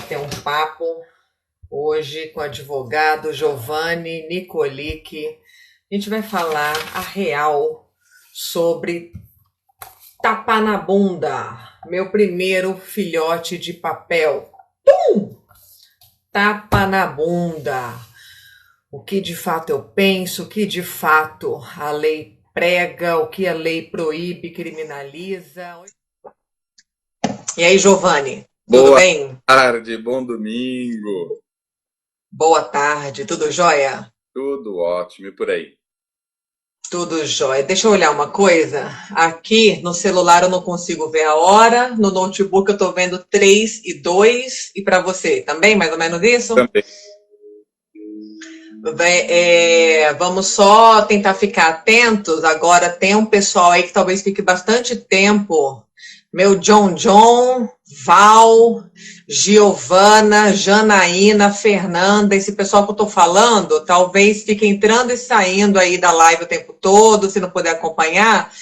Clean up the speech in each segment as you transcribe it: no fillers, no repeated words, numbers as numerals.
bater um papo hoje com o advogado Giovanni Nicolic. A gente vai falar a real sobre tapa na bunda, meu primeiro filhote de papel. Pum! Tapa na bunda. O que de fato eu penso, o que de fato a lei prega, o que a lei proíbe, criminaliza. E aí, Giovanni, tudo bem? Boa tarde, bom domingo. Boa tarde, tudo jóia? Tudo ótimo, e por aí? Tudo jóia. Deixa eu olhar uma coisa. Aqui no celular eu não consigo ver a hora, no notebook eu tô vendo 3:02. E para você também, mais ou menos isso? Também. Vamos só tentar ficar atentos. Agora tem um pessoal aí que talvez fique bastante tempo. Meu John, Val, Giovana, Janaína, Fernanda, esse pessoal que eu tô falando, talvez fique entrando e saindo aí da live o tempo todo, se não puder acompanhar.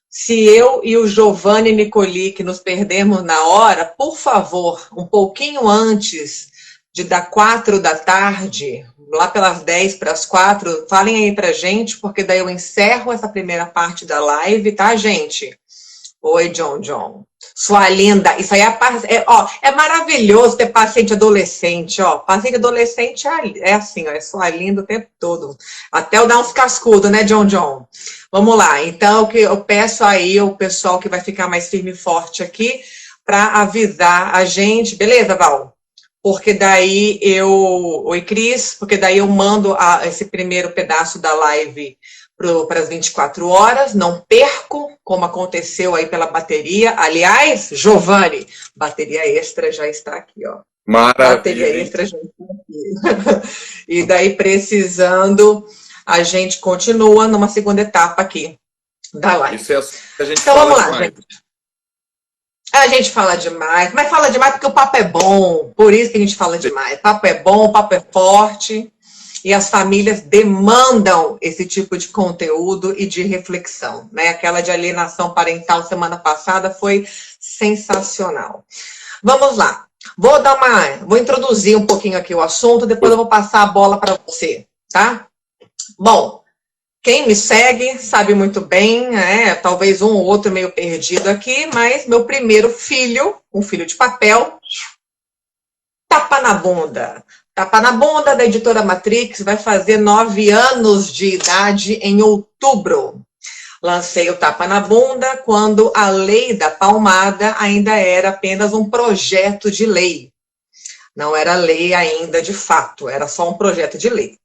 Se eu e o Giovanni Nicolic nos perdermos na hora, por favor, um pouquinho antes de dar 4 da tarde, lá pelas 10 para as 4, falem aí pra gente, porque daí eu encerro essa primeira parte da live, tá, gente? Oi, John. Sua linda. Isso aí é maravilhoso ter paciente adolescente, ó. Paciente adolescente é assim, ó, é sua linda o tempo todo. Até eu dar uns cascudos, né, John? Vamos lá. Então, eu peço aí o pessoal que vai ficar mais firme e forte aqui para avisar a gente. Beleza, Val? Porque daí Oi, Cris. Porque daí eu mando esse primeiro pedaço da live para as 24 horas, não perco, como aconteceu aí pela bateria. Aliás, Giovanni, bateria extra já está aqui, ó. Maravilha, bateria extra já está aqui. E daí, precisando, a gente continua numa segunda etapa aqui da live. Isso é assim que a gente então fala vamos lá, demais. gente. A gente fala demais, mas fala demais porque o papo é bom, por isso que a gente fala demais. Papo é bom, papo é forte. E as famílias demandam esse tipo de conteúdo e de reflexão, né? Aquela de alienação parental semana passada foi sensacional. Vamos lá. Vou introduzir um pouquinho aqui o assunto, depois eu vou passar a bola para você, tá? Bom, quem me segue sabe muito bem, né? Talvez um ou outro meio perdido aqui, mas meu primeiro filho, um filho de papel, tapa na bunda. Tapa na bunda da editora Matrix, vai fazer 9 anos de idade em outubro. Lancei o Tapa na Bunda quando a lei da palmada ainda era apenas um projeto de lei. Não era lei ainda de fato, era só um projeto de lei.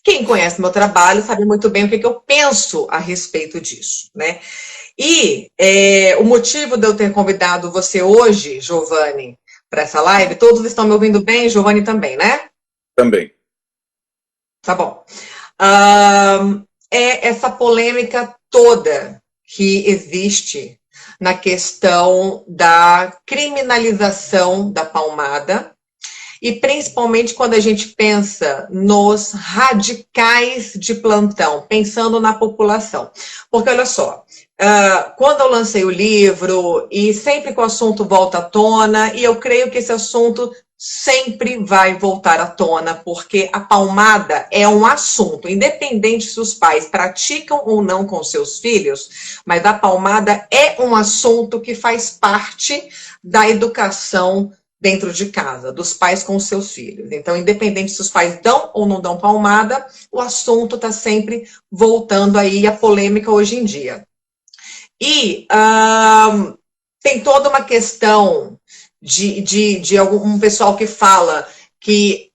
Quem conhece meu trabalho sabe muito bem o que eu penso a respeito disso, né? E o motivo de eu ter convidado você hoje, Giovanni, para essa live, todos estão me ouvindo bem, Giovanni também, né? Também. Tá bom. É essa polêmica toda que existe na questão da criminalização da palmada e principalmente quando a gente pensa nos radicais de plantão, pensando na população. Porque olha só, quando eu lancei o livro, e sempre que o assunto volta à tona, e eu creio que esse assunto sempre vai voltar à tona, porque a palmada é um assunto, independente se os pais praticam ou não com seus filhos, mas a palmada é um assunto que faz parte da educação dentro de casa, dos pais com os seus filhos. Então, independente se os pais dão ou não dão palmada, o assunto está sempre voltando aí à polêmica hoje em dia. E tem toda uma questão de algum pessoal que fala que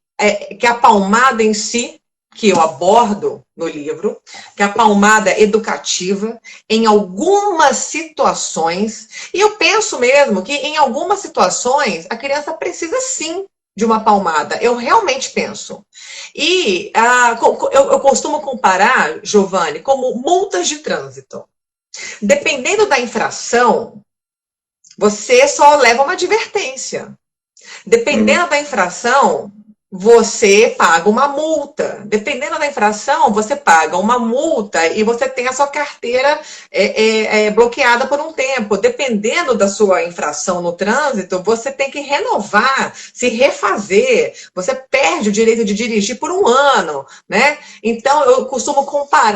a palmada em si, que eu abordo no livro, que a palmada é educativa em algumas situações, e eu penso mesmo que em algumas situações a criança precisa sim de uma palmada, eu realmente penso. E eu costumo comparar, Giovanni, como multas de trânsito. Dependendo da infração, você só leva uma advertência. Dependendo da infração, você paga uma multa. Dependendo da infração, você paga uma multa e você tem a sua carteira bloqueada por um tempo. Dependendo da sua infração no trânsito, você tem que renovar, se refazer. Você perde o direito de dirigir por um ano, né? Então, eu costumo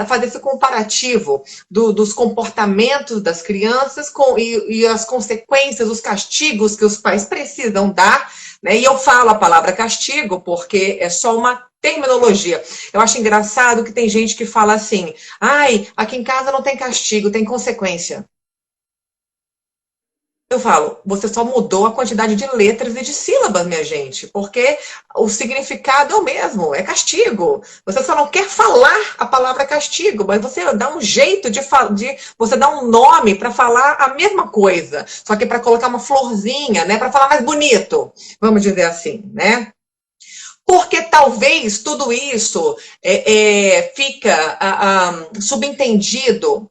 fazer esse comparativo dos comportamentos das crianças e as consequências, os castigos que os pais precisam dar, né? E eu falo a palavra castigo porque é só uma terminologia. Eu acho engraçado que tem gente que fala assim, ai, aqui em casa não tem castigo, tem consequência. Eu falo, você só mudou a quantidade de letras e de sílabas, minha gente, porque o significado é o mesmo, é castigo. Você só não quer falar a palavra castigo, mas você dá um jeito você dá um nome para falar a mesma coisa, só que para colocar uma florzinha, né, para falar mais bonito, vamos dizer assim, né? Porque talvez tudo isso fica subentendido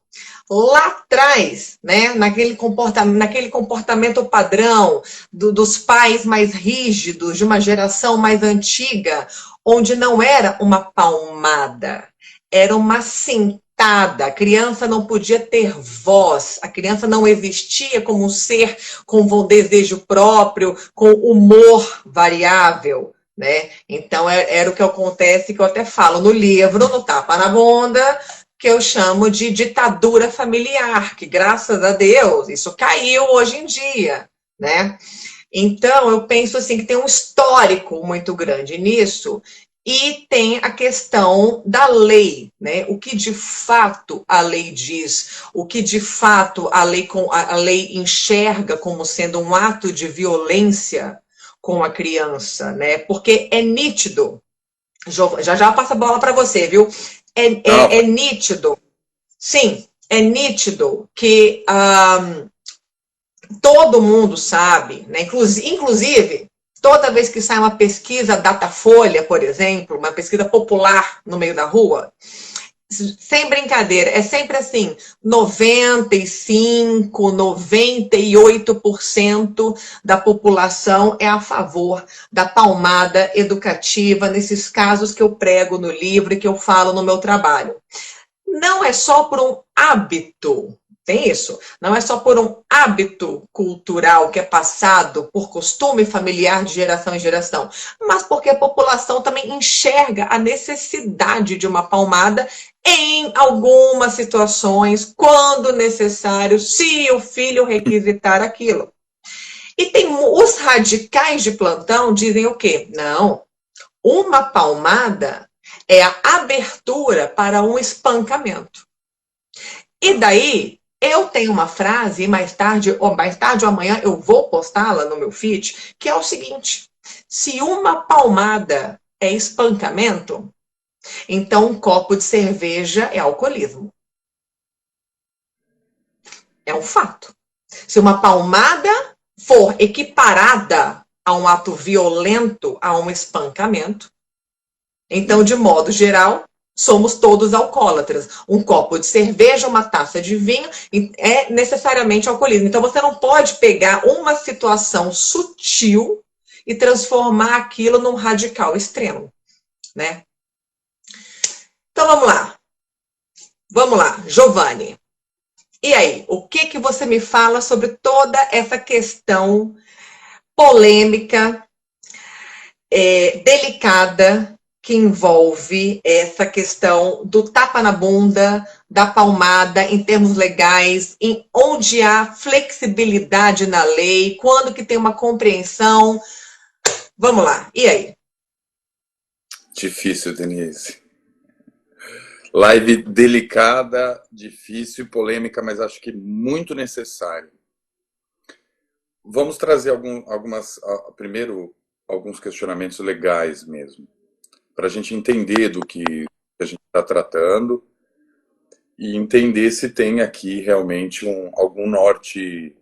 lá atrás, né, naquele comportamento padrão dos pais mais rígidos, de uma geração mais antiga, onde não era uma palmada, era uma cintada. A criança não podia ter voz, a criança não existia como um ser com um desejo próprio, com humor variável. Né? Então, era o que acontece, que eu até falo no livro, no Tapa na Bunda, que eu chamo de ditadura familiar, que graças a Deus isso caiu hoje em dia, né? Então eu penso assim que tem um histórico muito grande nisso e tem a questão da lei, né? O que de fato a lei diz, o que de fato a lei enxerga como sendo um ato de violência com a criança, né? Porque é nítido. Já já passa a bola para você, viu? É nítido, sim, é nítido que todo mundo sabe, né? Inclusive, toda vez que sai uma pesquisa Datafolha, por exemplo, uma pesquisa popular no meio da rua, sem brincadeira, é sempre assim, 95, 98% da população é a favor da palmada educativa nesses casos que eu prego no livro e que eu falo no meu trabalho. Não é só por um hábito, tem isso, não é só por um hábito cultural que é passado por costume familiar de geração em geração, mas porque a população também enxerga a necessidade de uma palmada em algumas situações, quando necessário, se o filho requisitar aquilo. E tem os radicais de plantão dizem o quê? Não, uma palmada é a abertura para um espancamento. E daí, eu tenho uma frase, mais tarde ou amanhã eu vou postá-la no meu feed, que é o seguinte: se uma palmada é espancamento, então um copo de cerveja é alcoolismo. É um fato. Se uma palmada for equiparada a um ato violento, a um espancamento, então, de modo geral, somos todos alcoólatras. Um copo de cerveja, uma taça de vinho é necessariamente alcoolismo. Então, você não pode pegar uma situação sutil e transformar aquilo num radical extremo, né? Então, vamos lá. Vamos lá, Giovanni. E aí, o que você me fala sobre toda essa questão polêmica, delicada, que envolve essa questão do tapa na bunda, da palmada em termos legais, em onde há flexibilidade na lei, quando que tem uma compreensão. Vamos lá, e aí? Difícil, Denise. Live delicada, difícil e polêmica, mas acho que muito necessário. Vamos trazer primeiro alguns questionamentos legais mesmo, para a gente entender do que a gente está tratando e entender se tem aqui realmente algum norte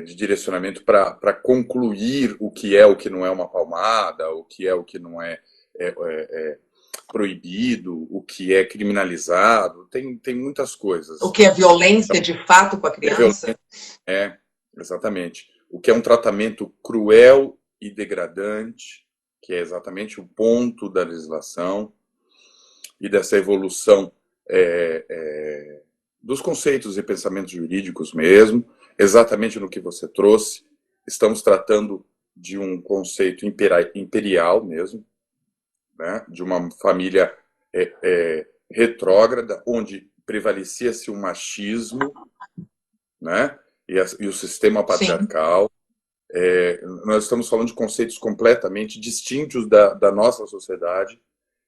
de direcionamento para concluir o que é o que não é uma palmada, o que é o que não é proibido, o que é criminalizado, tem muitas coisas. O que é violência de fato com a criança? Exatamente. O que é um tratamento cruel e degradante, que é exatamente o ponto da legislação e dessa evolução dos conceitos e pensamentos jurídicos mesmo, exatamente no que você trouxe. Estamos tratando de um conceito imperial mesmo, né? De uma família retrógrada, onde prevalecia-se o machismo, né? E o sistema patriarcal. Nós estamos falando de conceitos completamente distintos da nossa sociedade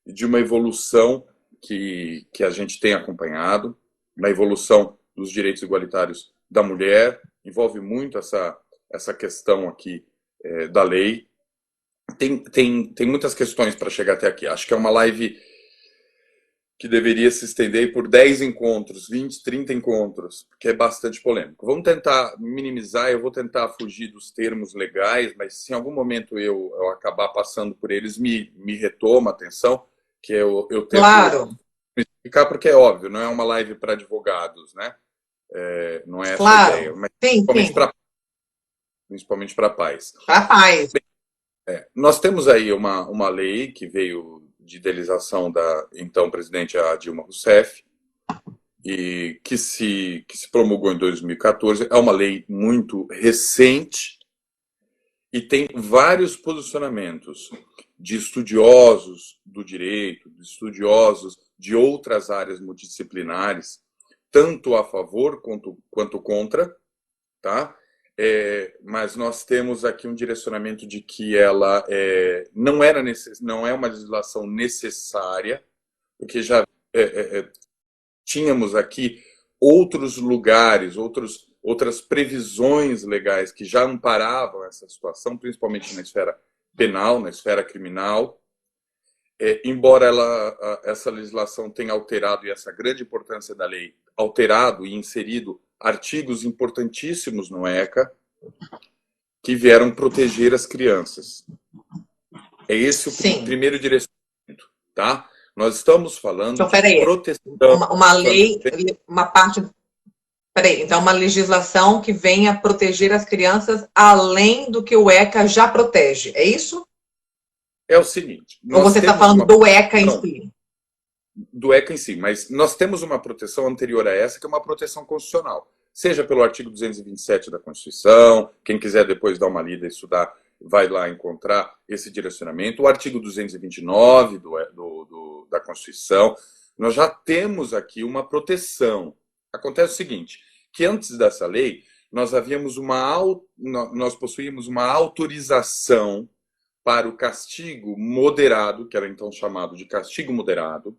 e de uma evolução que a gente tem acompanhado, uma evolução dos direitos igualitários da mulher, envolve muito essa questão aqui da lei. Tem muitas questões para chegar até aqui. Acho que é uma live que deveria se estender por 10 encontros, 20, 30 encontros, porque é bastante polêmico. Vamos tentar minimizar, eu vou tentar fugir dos termos legais, mas se em algum momento eu acabar passando por eles, me retoma a atenção, que eu tento Claro. explicar, porque é óbvio, não é uma live para advogados, né? Não é essa Claro. a ideia, mas Sim, principalmente para pais. Para pais. Nós temos aí uma lei que veio de idealização da então presidente Dilma Rousseff e que se promulgou em 2014. É uma lei muito recente e tem vários posicionamentos de estudiosos do direito, de estudiosos de outras áreas multidisciplinares, tanto a favor quanto contra, tá? Mas nós temos aqui um direcionamento de que ela não é uma legislação necessária, porque já tínhamos aqui outros lugares, outras previsões legais que já amparavam essa situação, principalmente na esfera penal, na esfera criminal. Embora essa legislação tenha alterado, e essa grande importância da lei, alterado e inserido artigos importantíssimos no ECA, que vieram proteger as crianças. É esse o primeiro direcionamento, tá? Nós estamos falando de proteção. Uma lei, uma parte... Peraí, então uma legislação que venha proteger as crianças além do que o ECA já protege, é isso? É o seguinte... Ou você está falando do ECA em si? Do ECA em si, mas nós temos uma proteção anterior a essa, que é uma proteção constitucional. Seja pelo artigo 227 da Constituição, quem quiser depois dar uma lida e estudar, vai lá encontrar esse direcionamento. O artigo 229 da Constituição. Nós já temos aqui uma proteção. Acontece o seguinte, que antes dessa lei, nós possuímos uma autorização para o castigo moderado, que era então chamado de castigo moderado,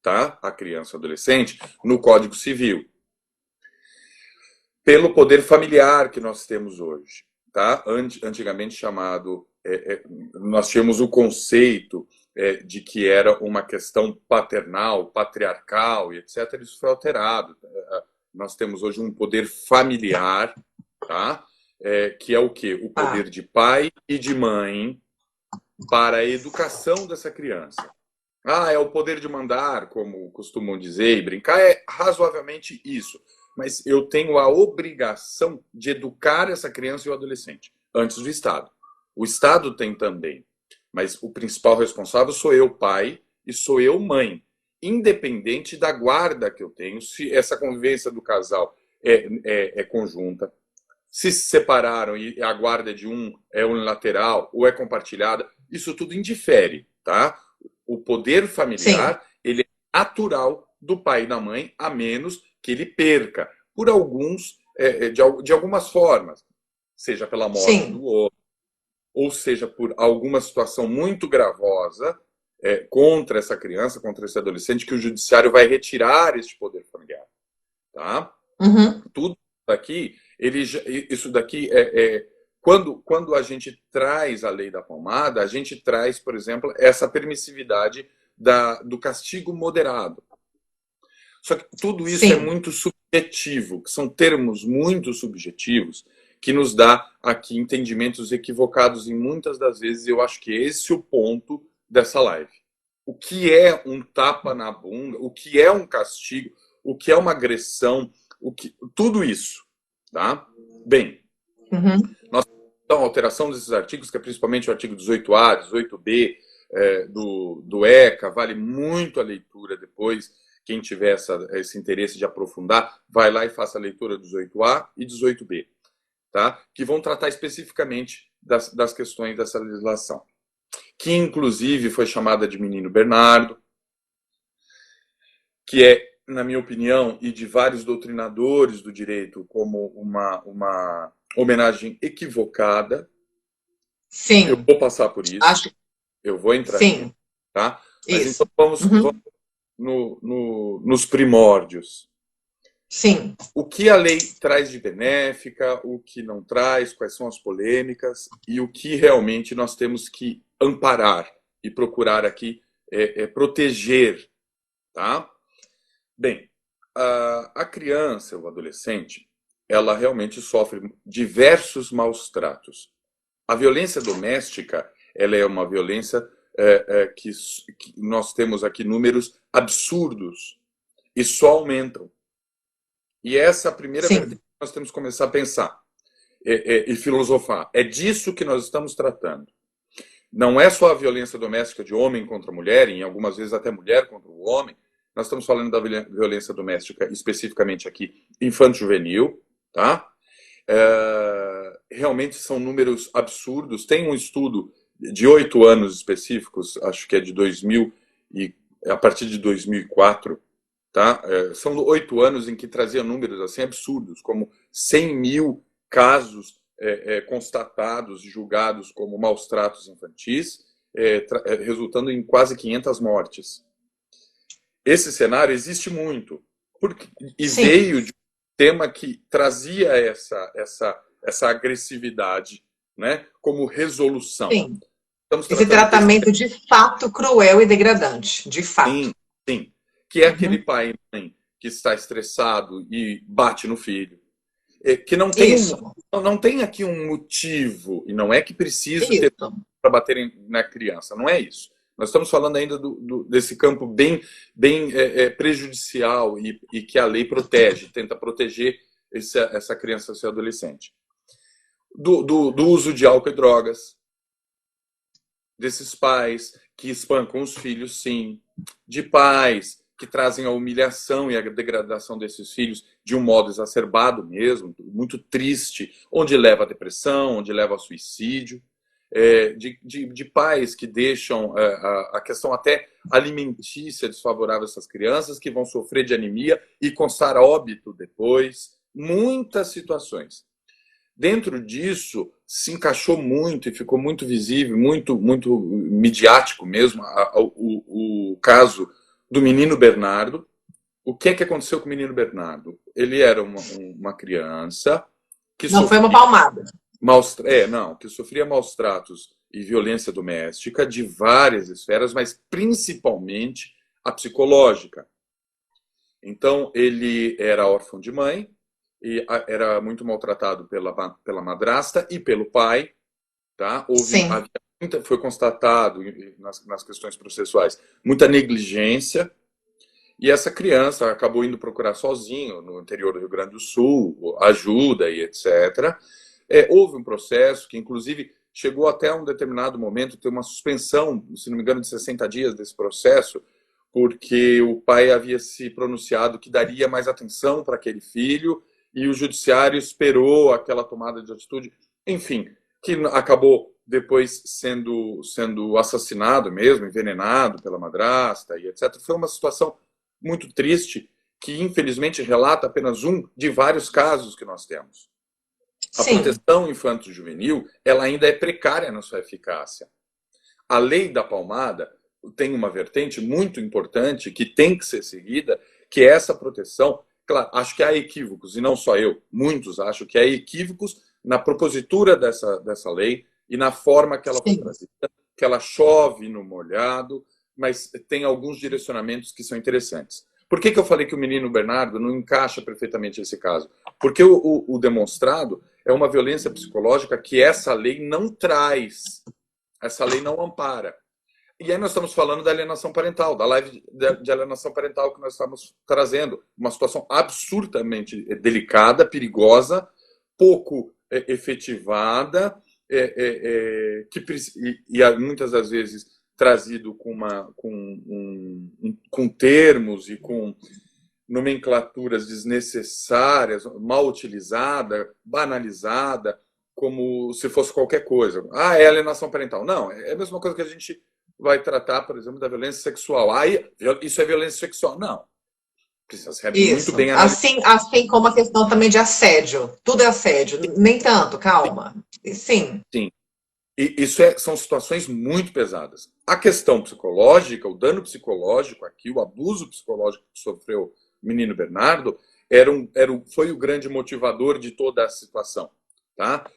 tá? A criança e adolescente, no Código Civil. Pelo poder familiar que nós temos hoje, tá? Antigamente chamado... nós tínhamos o conceito de que era uma questão paternal, patriarcal e etc. Isso foi alterado. Nós temos hoje um poder familiar, tá? Que é o quê? O poder de pai e de mãe para a educação dessa criança. É o poder de mandar, como costumam dizer e brincar, é razoavelmente isso. Mas eu tenho a obrigação de educar essa criança e o adolescente, antes do Estado. O Estado tem também, mas o principal responsável sou eu, pai, e sou eu, mãe. Independente da guarda que eu tenho, se essa convivência do casal é conjunta, se separaram e a guarda de um é unilateral ou é compartilhada, isso tudo indifere, tá? O poder familiar, ele é natural do pai e da mãe, a menos que ele perca por de algumas formas, seja pela morte do outro, ou seja por alguma situação muito gravosa contra essa criança, contra esse adolescente, que o judiciário vai retirar este poder familiar, tá? Tudo daqui, isso daqui quando a gente traz a lei da palmada, a gente traz, por exemplo, essa permissividade do castigo moderado. Só que tudo isso é muito subjetivo, são termos muito subjetivos, que nos dá aqui entendimentos equivocados em muitas das vezes. Eu acho que esse é o ponto dessa live. O que é um tapa na bunda, o que é um castigo, o que é uma agressão, tudo isso, tá? Bem, nós Então, a alteração desses artigos, que é principalmente o artigo 18A, 18B do ECA, vale muito a leitura depois. Quem tiver esse interesse de aprofundar, vai lá e faça a leitura 18A e 18B, tá? Que vão tratar especificamente das questões dessa legislação, que inclusive foi chamada de Menino Bernardo, que é, na minha opinião, e de vários doutrinadores do direito, como uma homenagem equivocada. Sim. Eu vou passar por isso. Acho. Eu vou entrar Sim. nisso, tá? Mas Isso. então vamos nos primórdios. Sim. O que a lei traz de benéfica, o que não traz, quais são as polêmicas e o que realmente nós temos que amparar e procurar aqui proteger, tá? Bem, a criança, o adolescente, ela realmente sofre diversos maus tratos. A violência doméstica, ela é uma violência que nós temos aqui números absurdos e só aumentam. E essa é a primeira vertente que nós temos que começar a pensar e filosofar. É disso que nós estamos tratando. Não é só a violência doméstica de homem contra mulher, e algumas vezes até mulher contra o homem. Nós estamos falando da violência doméstica, especificamente aqui, infanto-juvenil, tá? Realmente são números absurdos. Tem um estudo de 8 anos específicos, acho que é de 2000 e a partir de 2004, tá? São 8 anos em que trazia números assim absurdos, como 100 mil casos constatados e julgados como maus tratos infantis, resultando em quase 500 mortes. Esse cenário existe muito, veio de um tema que trazia essa agressividade, né, como resolução. Sim. Esse tratamento de fato cruel e degradante, de fato. Sim, sim. Que é aquele pai e mãe que está estressado e bate no filho. Que não tem aqui um motivo, e não é que precisa ter para bater na criança, não é isso. Nós estamos falando ainda desse campo bem prejudicial e que a lei protege, tenta proteger essa criança, esse adolescente. Do uso de álcool e drogas, desses pais que espancam os filhos, sim, de pais que trazem a humilhação e a degradação desses filhos de um modo exacerbado mesmo, muito triste, onde leva a depressão, onde leva ao suicídio, de pais que deixam a questão até alimentícia desfavorável a essas crianças, que vão sofrer de anemia e constar óbito depois, muitas situações. Dentro disso, se encaixou muito e ficou muito visível, muito midiático mesmo, o caso do menino Bernardo. O que aconteceu com o menino Bernardo? Ele era uma criança que não foi uma palmada. Que sofria maus tratos e violência doméstica de várias esferas, mas principalmente a psicológica. Então, ele era órfão de mãe, e era muito maltratado pela madrasta e pelo pai, tá? Foi constatado nas questões processuais muita negligência, e essa criança acabou indo procurar sozinho no interior do Rio Grande do Sul ajuda e etc. Houve um processo que, inclusive, chegou até um determinado momento ter uma suspensão, se não me engano, de 60 dias desse processo, porque o pai havia se pronunciado que daria mais atenção para aquele filho, e o judiciário esperou aquela tomada de atitude, enfim, que acabou depois sendo assassinado mesmo, envenenado pela madrasta e etc. Foi uma situação muito triste, que infelizmente relata apenas um de vários casos que nós temos. A proteção infanto-juvenil, ela ainda é precária na sua eficácia. A lei da palmada tem uma vertente muito importante que tem que ser seguida, que é essa proteção. Claro, acho que há equívocos, e não só eu, muitos acham que há equívocos na propositura dessa lei e na forma que ela foi trazida, que ela chove no molhado, mas tem alguns direcionamentos que são interessantes. Por que eu falei que o menino Bernardo não encaixa perfeitamente nesse caso? Porque o demonstrado é uma violência psicológica que essa lei não traz, essa lei não ampara. E aí nós estamos falando da alienação parental, da live de alienação parental que nós estamos trazendo. Uma situação absurdamente delicada, perigosa, pouco efetivada muitas das vezes trazido com termos e com nomenclaturas desnecessárias, mal utilizada, banalizada, como se fosse qualquer coisa. Ah, é alienação parental. Não, é a mesma coisa que a gente vai tratar, por exemplo, da violência sexual. Ah, isso é violência sexual. Não. Precisa ser muito bem analisado. Assim como a questão também de assédio. Tudo é assédio. Nem tanto, calma. Sim. Sim. E isso são situações muito pesadas. A questão psicológica, o dano psicológico aqui, o abuso psicológico que sofreu o menino Bernardo, foi o grande motivador de toda a situação. Tá?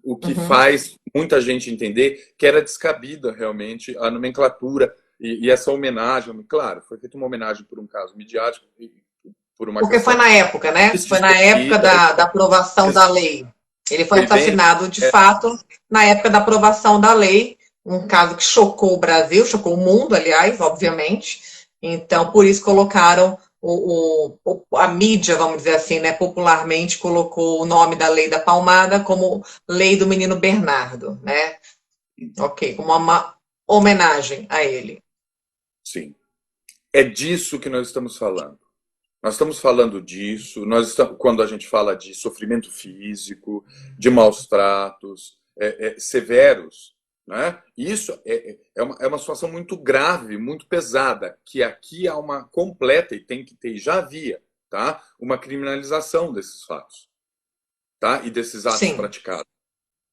O que faz muita gente entender que era descabida realmente a nomenclatura e essa homenagem. Claro, foi feita uma homenagem por um caso midiático. Porque foi na época, né? Foi na época da aprovação da lei. Ele foi assassinado, de fato, na época da aprovação da lei. Um caso que chocou o Brasil, chocou o mundo, aliás, obviamente. Então, por isso colocaram a mídia, vamos dizer assim, né, popularmente colocou o nome da Lei da Palmada como Lei do Menino Bernardo, né? Ok, como uma homenagem a ele. Sim. É disso que nós estamos falando. Nós estamos falando disso, quando a gente fala de sofrimento físico, de maus tratos severos, né? Isso é uma situação muito grave, muito pesada, que aqui há uma completa, e tem que ter, e já havia, tá? Uma criminalização desses fatos, tá? E desses atos praticados.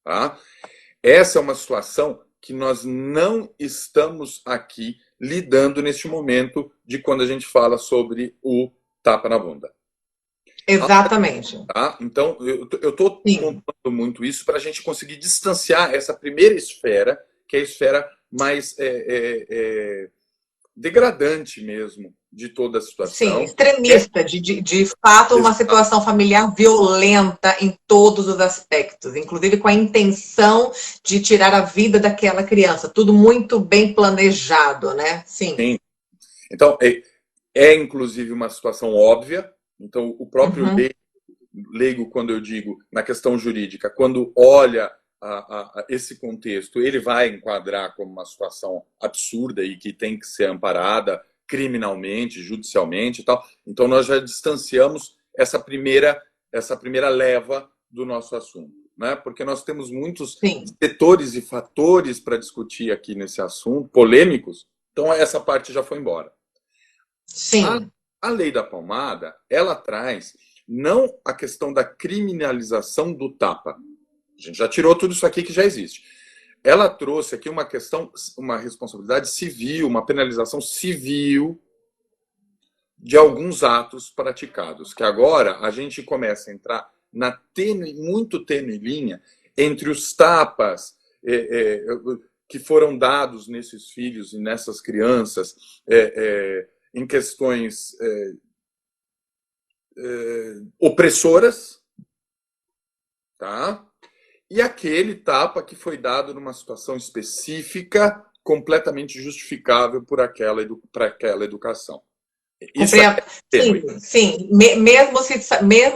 Tá? Essa é uma situação que nós não estamos aqui lidando neste momento de quando a gente fala sobre o tapa na bunda. Exatamente. Tá? Então, eu estou contando muito isso para a gente conseguir distanciar essa primeira esfera, que é a esfera mais degradante mesmo de toda a situação. Sim, extremista, de fato, uma situação familiar violenta em todos os aspectos, inclusive com a intenção de tirar a vida daquela criança. Tudo muito bem planejado, né? Sim. Então, inclusive uma situação óbvia. Então, o próprio leigo, quando eu digo na questão jurídica, quando olha esse contexto, ele vai enquadrar como uma situação absurda e que tem que ser amparada criminalmente, judicialmente e tal. Então, nós já distanciamos essa primeira leva do nosso assunto, né? Porque nós temos muitos setores e fatores para discutir aqui nesse assunto, polêmicos. Então, essa parte já foi embora. Sim. A lei da palmada, ela traz não a questão da criminalização do tapa. A gente já tirou tudo isso aqui que já existe. Ela trouxe aqui uma questão, uma responsabilidade civil, uma penalização civil de alguns atos praticados, que agora a gente começa a entrar na muito tênue linha entre os tapas que foram dados nesses filhos e nessas crianças em questões opressoras, tá? E aquele tapa que foi dado numa situação específica, completamente justificável por aquela educação. Isso sim. Mesmo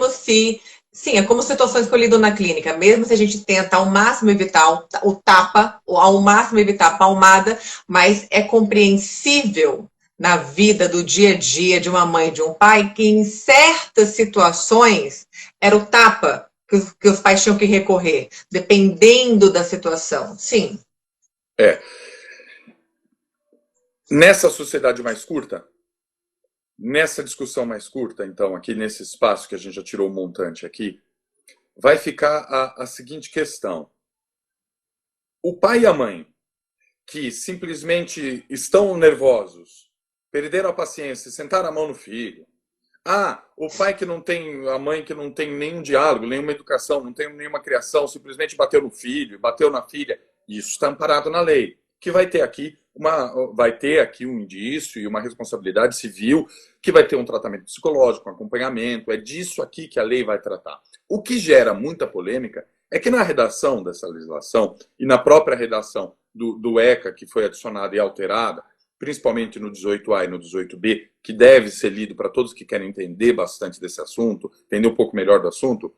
se sim, é como situação escolhida na clínica. Mesmo se a gente tenta ao máximo evitar o tapa, ou ao máximo evitar a palmada, mas é compreensível na vida do dia a dia de uma mãe e de um pai que em certas situações era o tapa que os pais tinham que recorrer, dependendo da situação. Sim. Nessa sociedade mais curta, nessa discussão mais curta, então, aqui nesse espaço que a gente já tirou um montante aqui, vai ficar a seguinte questão. O pai e a mãe que simplesmente estão nervosos, perderam a paciência, sentaram a mão no filho. O pai que não tem, a mãe que não tem nenhum diálogo, nenhuma educação, não tem nenhuma criação, simplesmente bateu no filho, bateu na filha. Isso está amparado na lei, que vai ter aqui um indício e uma responsabilidade civil, que vai ter um tratamento psicológico, um acompanhamento. É disso aqui que a lei vai tratar. O que gera muita polêmica é que na redação dessa legislação e na própria redação do ECA, que foi adicionada e alterada, principalmente no 18A e no 18B, que deve ser lido para todos que querem entender bastante desse assunto, entender um pouco melhor do assunto,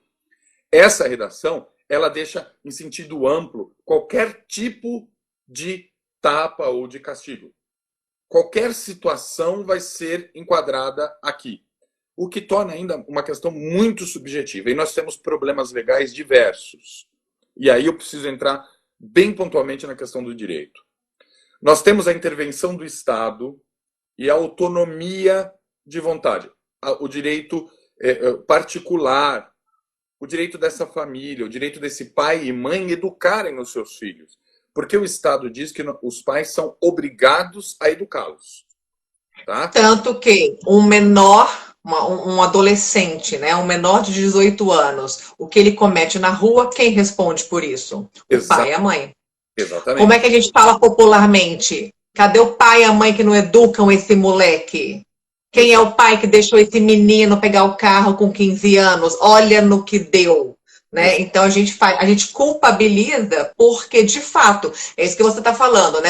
essa redação ela deixa em sentido amplo qualquer tipo de tapa ou de castigo. Qualquer situação vai ser enquadrada aqui, o que torna ainda uma questão muito subjetiva. E nós temos problemas legais diversos. E aí eu preciso entrar bem pontualmente na questão do direito. Nós temos a intervenção do Estado e a autonomia de vontade, o direito particular, o direito dessa família, o direito desse pai e mãe educarem os seus filhos. Porque o Estado diz que os pais são obrigados a educá-los. Tá? Tanto que um menor, um adolescente, né, um menor de 18 anos, o que ele comete na rua, quem responde por isso? O pai e a mãe. Exatamente. Como é que a gente fala popularmente? Cadê o pai e a mãe que não educam esse moleque? Quem é o pai que deixou esse menino pegar o carro com 15 anos? Olha no que deu. Né? Então a gente culpabiliza porque, de fato, é isso que você está falando, né?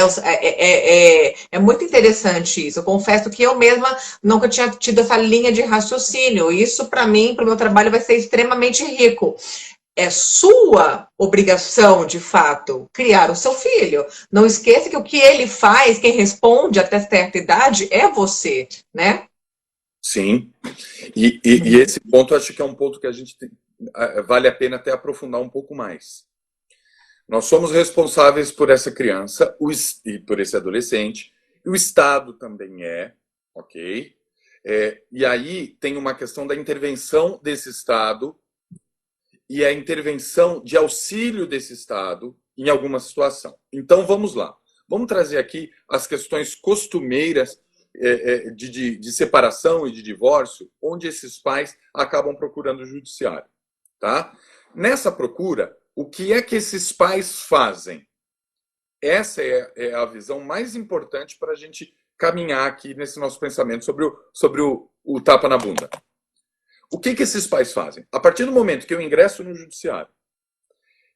É muito interessante isso. Eu confesso que eu mesma nunca tinha tido essa linha de raciocínio. Isso, para mim, para o meu trabalho, vai ser extremamente rico. É sua obrigação, de fato, criar o seu filho. Não esqueça que o que ele faz, quem responde até certa idade, é você, né? Sim. E esse ponto, acho que é um ponto que a gente vale a pena até aprofundar um pouco mais. Nós somos responsáveis por essa criança e por esse adolescente, e o Estado também ok? E aí tem uma questão da intervenção desse Estado e a intervenção de auxílio desse Estado em alguma situação. Então, vamos lá. Vamos trazer aqui as questões costumeiras de separação e de divórcio, onde esses pais acabam procurando o judiciário. Tá? Nessa procura, o que é que esses pais fazem? Essa é a visão mais importante para a gente caminhar aqui nesse nosso pensamento sobre o tapa na bunda. O que esses pais fazem? A partir do momento que eu ingresso no judiciário,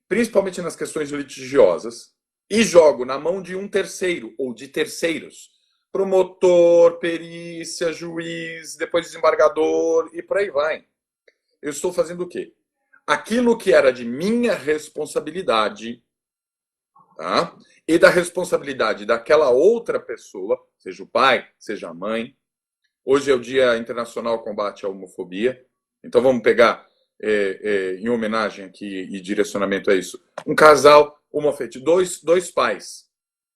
principalmente nas questões litigiosas, e jogo na mão de um terceiro ou de terceiros, promotor, perícia, juiz, depois desembargador e por aí vai. Eu estou fazendo o quê? Aquilo que era de minha responsabilidade, tá? E da responsabilidade daquela outra pessoa, seja o pai, seja a mãe. Hoje é o Dia Internacional ao Combate à Homofobia, então vamos pegar, em homenagem aqui e direcionamento a isso, um casal homoafetivo, dois pais,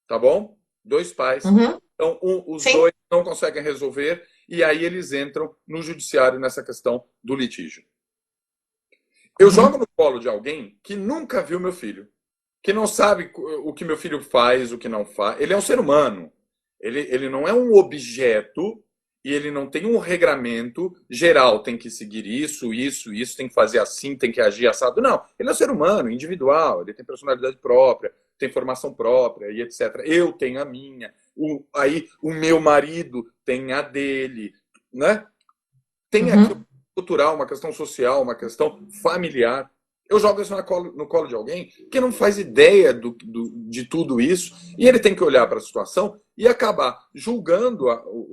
tá bom? Dois pais. Uhum. Então, os Sim. dois não conseguem resolver e aí eles entram no judiciário nessa questão do litígio. Eu jogo no colo de alguém que nunca viu meu filho, que não sabe o que meu filho faz, o que não faz. Ele é um ser humano. Ele não é um objeto e ele não tem um regramento geral. Tem que seguir isso, tem que fazer assim, tem que agir assado. Não, ele é um ser humano, individual. Ele tem personalidade própria, tem formação própria e etc. Eu tenho a minha. O meu marido tem a dele, né? Tem aqui cultural, uma questão social, uma questão familiar. Eu jogo isso no colo de alguém que não faz ideia de tudo isso e ele tem que olhar para a situação e acabar julgando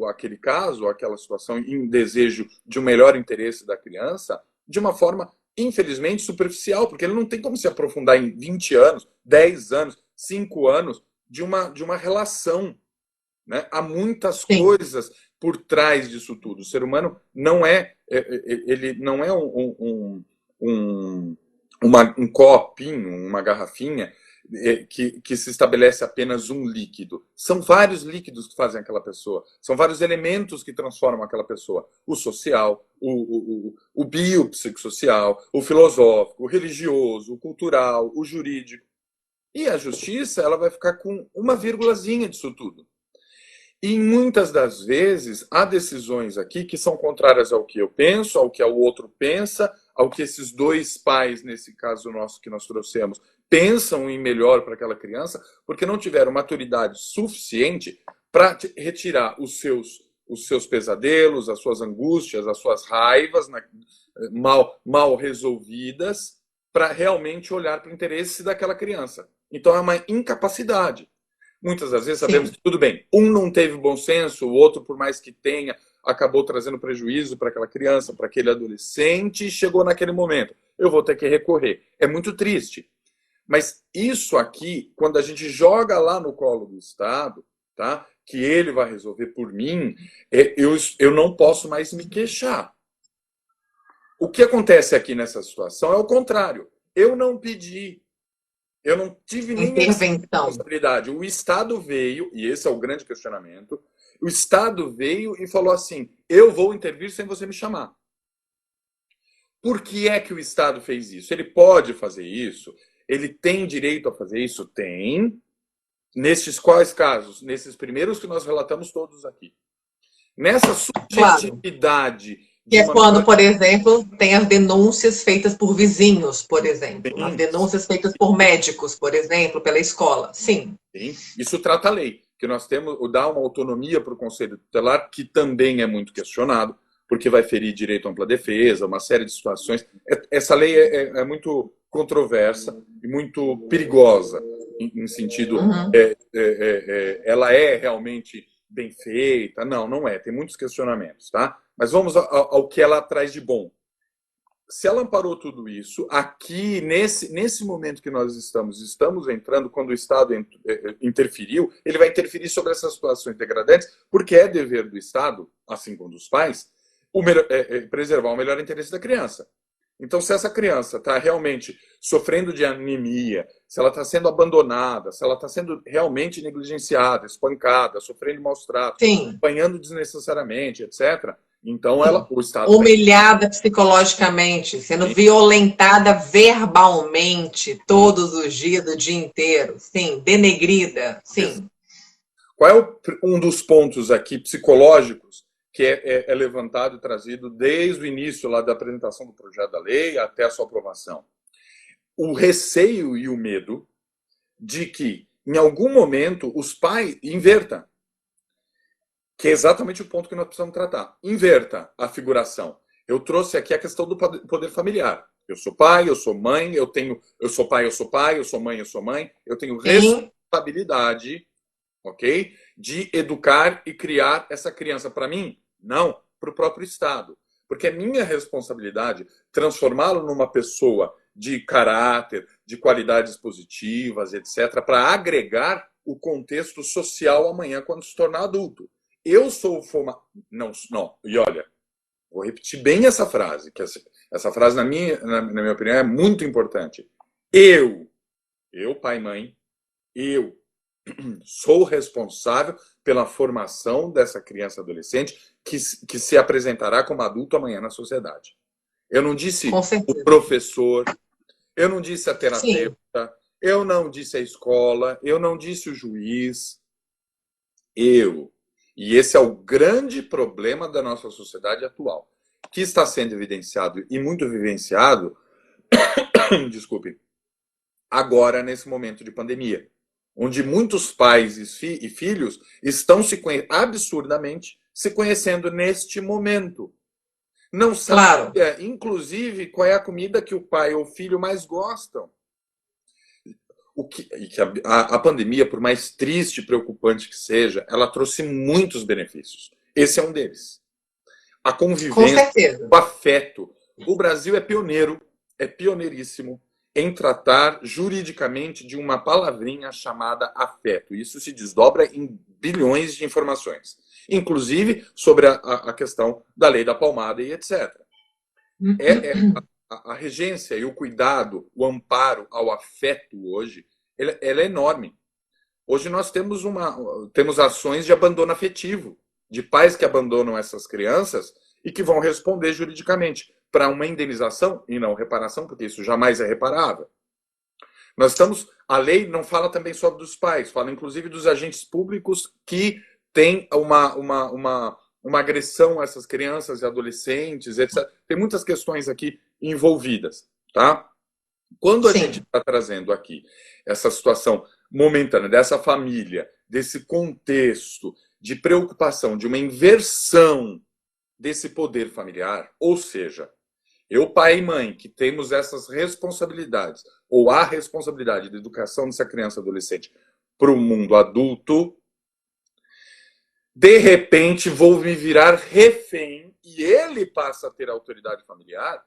aquele caso, aquela situação em desejo de um melhor interesse da criança de uma forma, infelizmente, superficial, porque ele não tem como se aprofundar em 20 anos, 10 anos, 5 anos de uma relação. Né? Há muitas coisas por trás disso tudo. O ser humano não ele não é um copinho, uma garrafinha que se estabelece apenas um líquido. São vários líquidos que fazem aquela pessoa. São vários elementos que transformam aquela pessoa. O social, o biopsicossocial, o filosófico, o religioso, o cultural, o jurídico. E a justiça ela vai ficar com uma vírgulazinha disso tudo. E muitas das vezes há decisões aqui que são contrárias ao que eu penso, ao que o outro pensa, ao que esses dois pais, nesse caso nosso que nós trouxemos, pensam em melhor para aquela criança, porque não tiveram maturidade suficiente para retirar os seus pesadelos, as suas angústias, as suas raivas mal resolvidas, para realmente olhar para o interesse daquela criança. Então é uma incapacidade. Muitas das vezes sabemos que tudo bem, um não teve bom senso, o outro, por mais que tenha acabou trazendo prejuízo para aquela criança, para aquele adolescente, e chegou naquele momento. Eu vou ter que recorrer. É muito triste. Mas isso aqui, quando a gente joga lá no colo do Estado, tá? Que ele vai resolver por mim, eu não posso mais me queixar. O que acontece aqui nessa situação é o contrário. Eu não pedi, eu não tive nenhuma Intervenção. responsabilidade. O Estado veio, e esse é o grande questionamento, o Estado veio e falou assim, eu vou intervir sem você me chamar. Por que é que o Estado fez isso? Ele pode fazer isso? Ele tem direito a fazer isso? Tem. Nestes quais casos? Nesses primeiros que nós relatamos todos aqui. Nessa Claro. subjetividade Que de é uma quando, menor... por exemplo, tem as denúncias feitas por vizinhos, por exemplo, as Sim, denúncias feitas por médicos, por exemplo, pela escola. Sim. sim. Isso trata a lei, que nós temos, dá uma autonomia para o Conselho Tutelar, que também é muito questionado, porque vai ferir direito à ampla defesa, uma série de situações. Essa lei é muito controversa e muito perigosa, em sentido, Uhum. ela é realmente bem feita? Não, não é. Tem muitos questionamentos, tá? Mas vamos ao que ela traz de bom. Se ela amparou tudo isso, aqui, nesse momento que nós estamos entrando, quando o Estado interferiu, ele vai interferir sobre essas situações degradantes, porque é dever do Estado, assim como dos pais, preservar o melhor interesse da criança. Então, se essa criança está realmente sofrendo de anemia, se ela está sendo abandonada, se ela está sendo realmente negligenciada, espancada, sofrendo maus tratos, Sim. apanhando desnecessariamente, etc., então Sim. o Estado tem. Humilhada psicologicamente, sendo violentada verbalmente todos os dias, o dia inteiro. Sim. Denegrida. Sim. Qual é um dos pontos aqui psicológicos que é levantado e trazido desde o início lá da apresentação do projeto da lei até a sua aprovação? O receio e o medo de que, em algum momento, os pais invertam, que é exatamente o ponto que nós precisamos tratar. Inverta a figuração. Eu trouxe aqui a questão do poder familiar. Eu sou pai, eu sou mãe, eu sou pai, eu sou pai, eu sou mãe, eu sou mãe. Eu tenho Sim. responsabilidade, ok? De educar e criar essa criança. Para mim, não, para o próprio Estado. Porque é minha responsabilidade transformá-lo numa pessoa de caráter, de qualidades positivas, etc., para agregar o contexto social amanhã, quando se tornar adulto. Eu sou o formador. Não, não. E olha, vou repetir bem essa frase, que essa frase, na minha opinião, é muito importante. Eu, pai e mãe, eu sou responsável pela formação dessa criança adolescente que se apresentará como adulto amanhã na sociedade. Eu não disse Com o certeza. professor, eu não disse a Sim. terapeuta, eu não disse a escola, eu não disse o juiz, eu. E esse é o grande problema da nossa sociedade atual, que está sendo evidenciado e muito vivenciado, desculpe, agora nesse momento de pandemia, onde muitos pais e filhos estão absurdamente se conhecendo neste momento. Não sabia, Claro. inclusive, qual é a comida que o pai ou o filho mais gostam. A pandemia, por mais triste e preocupante que seja, ela trouxe muitos benefícios. Esse é um deles. A Com convivência, certeza. o afeto. O Brasil é pioneiro, é pioneiríssimo em tratar juridicamente de uma palavrinha chamada afeto. Isso se desdobra em bilhões de informações, inclusive sobre a questão da lei da palmada e etc. A regência e o cuidado, o amparo ao afeto hoje, ela é enorme. Hoje nós temos ações de abandono afetivo, de pais que abandonam essas crianças e que vão responder juridicamente para uma indenização e não reparação, porque isso jamais é reparável. A lei não fala também só dos pais, fala inclusive dos agentes públicos que têm uma agressão a essas crianças e adolescentes, etc. Tem muitas questões aqui envolvidas, tá? Quando a gente Sim. está trazendo aqui essa situação momentânea dessa família, desse contexto de preocupação, de uma inversão desse poder familiar, ou seja, eu, pai e mãe, que temos essas responsabilidades, ou a responsabilidade da educação dessa criança e adolescente para o mundo adulto, de repente vou me virar refém e ele passa a ter autoridade familiar,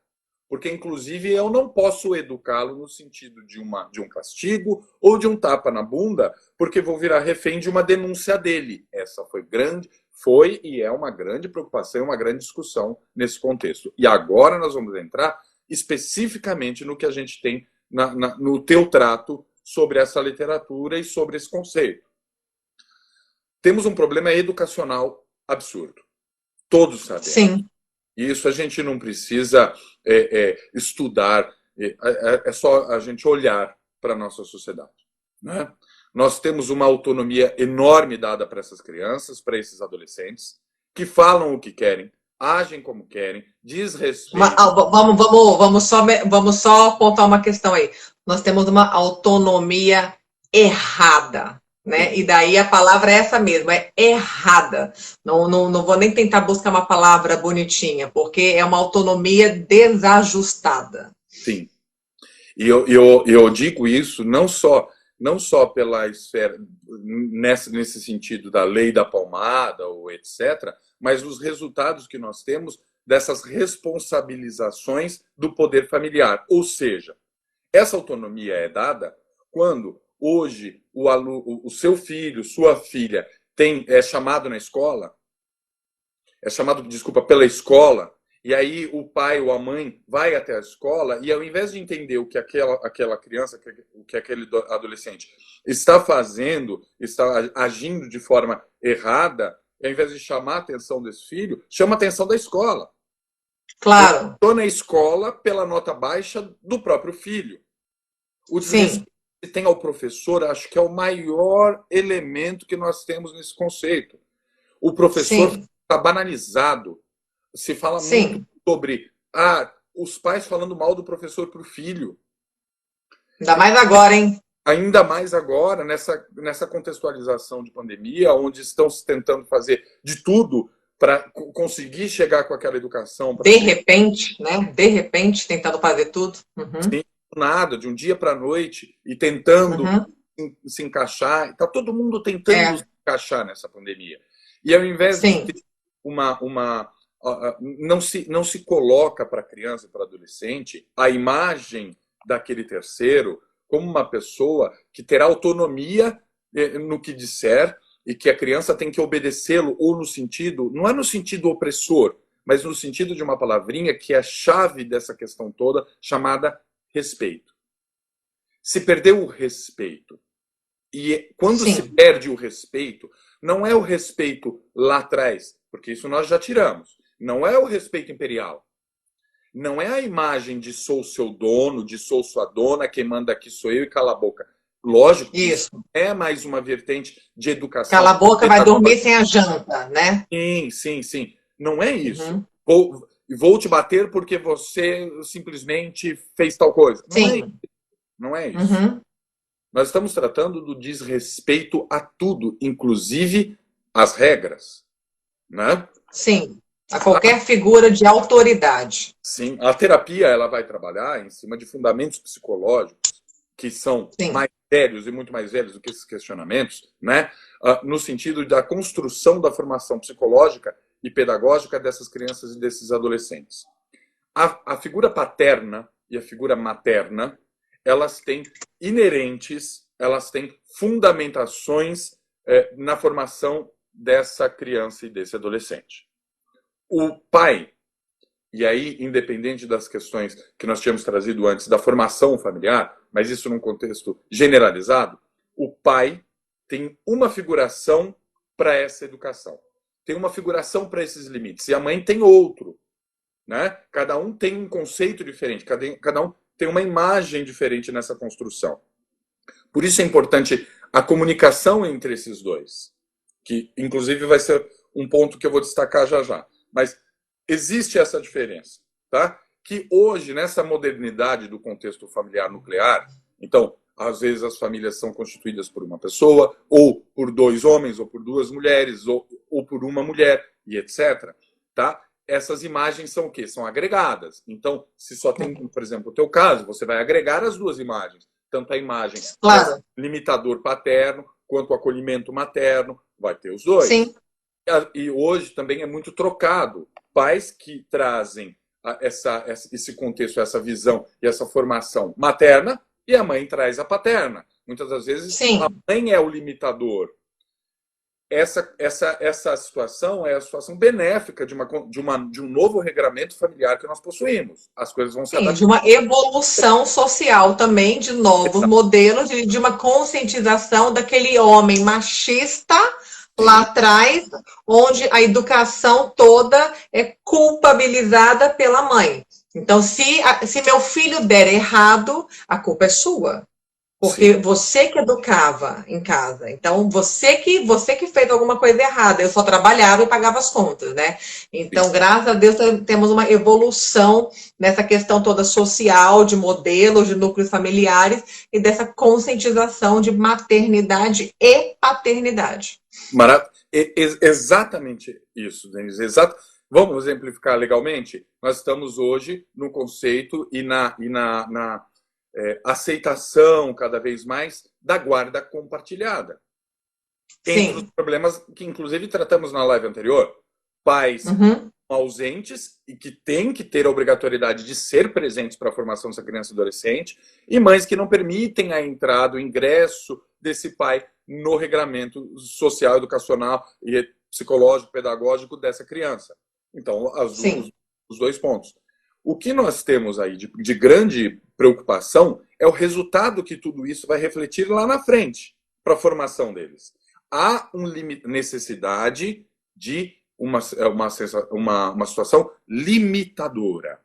porque inclusive eu não posso educá-lo no sentido de um castigo ou de um tapa na bunda, porque vou virar refém de uma denúncia dele. Essa foi e é uma grande preocupação, uma grande discussão nesse contexto. E agora nós vamos entrar especificamente no que a gente tem no teu trato sobre essa literatura e sobre esse conceito. Temos um problema educacional absurdo. Todos sabemos. Sim. Isso a gente não precisa estudar, é só a gente olhar para a nossa sociedade. Né? Nós temos uma autonomia enorme dada para essas crianças, para esses adolescentes, que falam o que querem, agem como querem, desrespeitam. Vamos só apontar uma questão aí. Nós temos uma autonomia errada. Né? E daí a palavra é essa mesmo, é errada. Não vou nem tentar buscar uma palavra bonitinha, porque é uma autonomia desajustada. Sim. E eu digo isso não só pela esfera, nesse sentido da lei da palmada, ou etc., mas os resultados que nós temos dessas responsabilizações do poder familiar. Ou seja, essa autonomia é dada quando hoje o seu filho, sua filha, é chamado na escola, pela escola, e aí o pai ou a mãe vai até a escola e ao invés de entender o que aquela criança, o que aquele adolescente está fazendo, está agindo de forma errada, ao invés de chamar a atenção desse filho, chama a atenção da escola. Claro. Estou na escola pela nota baixa do próprio filho. O desrespeito que tem ao professor, acho que é o maior elemento que nós temos nesse conceito. O professor está banalizado. Se fala muito sobre os pais falando mal do professor para o filho. Ainda mais agora, hein? Ainda mais agora, nessa contextualização de pandemia, onde estão tentando fazer de tudo para conseguir chegar com aquela educação. De repente, né? De repente, tentando fazer tudo. Uhum. Sim, nada, de um dia para a noite, e tentando se encaixar. Está todo mundo tentando se encaixar nessa pandemia. E ao invés de ter não se coloca para a criança e para o adolescente a imagem daquele terceiro como uma pessoa que terá autonomia no que disser e que a criança tem que obedecê-lo, ou no sentido, não é no sentido opressor, mas no sentido de uma palavrinha que é a chave dessa questão toda, chamada respeito. Se perdeu o respeito, e quando se perde o respeito, não é o respeito lá atrás, porque isso nós já tiramos, não é o respeito imperial, não é a imagem de sou seu dono, de sou sua dona, quem manda aqui sou eu e cala a boca. Lógico que isso é mais uma vertente de educação. Cala a boca, vai dormir sem a janta, né? Sim. Não é isso. Vou te bater porque você simplesmente fez tal coisa. Não é isso. Nós estamos tratando do desrespeito a tudo, inclusive as regras. Né? Sim. A qualquer figura de autoridade. Sim, a terapia ela vai trabalhar em cima de fundamentos psicológicos que são mais velhos e muito mais velhos do que esses questionamentos, né? No sentido da construção da formação psicológica e pedagógica dessas crianças e desses adolescentes. A figura paterna e a figura materna, elas têm inerentes, elas têm fundamentações na formação dessa criança e desse adolescente. O pai, e aí, independente das questões que nós tínhamos trazido antes da formação familiar, mas isso num contexto generalizado, o pai tem uma figuração para essa educação. Tem uma figuração para esses limites. E a mãe tem outro. Né? Cada um tem um conceito diferente, cada um tem uma imagem diferente nessa construção. Por isso é importante a comunicação entre esses dois, que inclusive vai ser um ponto que eu vou destacar já. Mas existe essa diferença, tá? Que hoje, nessa modernidade do contexto familiar nuclear, então, às vezes as famílias são constituídas por uma pessoa, ou por dois homens, ou por duas mulheres, ou por uma mulher, e etc. Tá? Essas imagens são o quê? São agregadas. Então, se só tem, por exemplo, o teu caso, você vai agregar as duas imagens. Tanto a imagem limitador paterno, quanto o acolhimento materno, vai ter os dois. Sim. E hoje também é muito trocado. Pais que trazem esse contexto, essa visão e essa formação materna, e a mãe traz a paterna. Muitas das vezes a Sim. mãe é o limitador. Essa situação é a situação benéfica de um novo regramento familiar que nós possuímos. As coisas vão se Sim, de adaptar. uma evolução social também, de novos modelos, de uma conscientização daquele homem machista lá Sim, atrás, onde a educação toda é culpabilizada pela mãe. Então, se meu filho der errado, a culpa é sua. sim. Porque você que educava em casa. Então, você que fez alguma coisa errada. Eu só trabalhava e pagava as contas, né? Então, graças a Deus, temos uma evolução nessa questão toda social, de modelos, de núcleos familiares e dessa conscientização de maternidade e paternidade. Exatamente isso, Denise. Exato. Vamos exemplificar legalmente? Nós estamos hoje no conceito e na aceitação cada vez mais da guarda compartilhada. Entre os Sim. problemas que, inclusive, tratamos na live anterior, pais Uhum. ausentes e que têm que ter a obrigatoriedade de ser presentes para a formação dessa criança e adolescente, e mães que não permitem a entrada, o ingresso desse pai no regramento social, educacional e psicológico, pedagógico dessa criança. Então, Sim. os dois pontos. O que nós temos aí de grande preocupação é o resultado que tudo isso vai refletir lá na frente para a formação deles. Há uma necessidade de uma situação limitadora.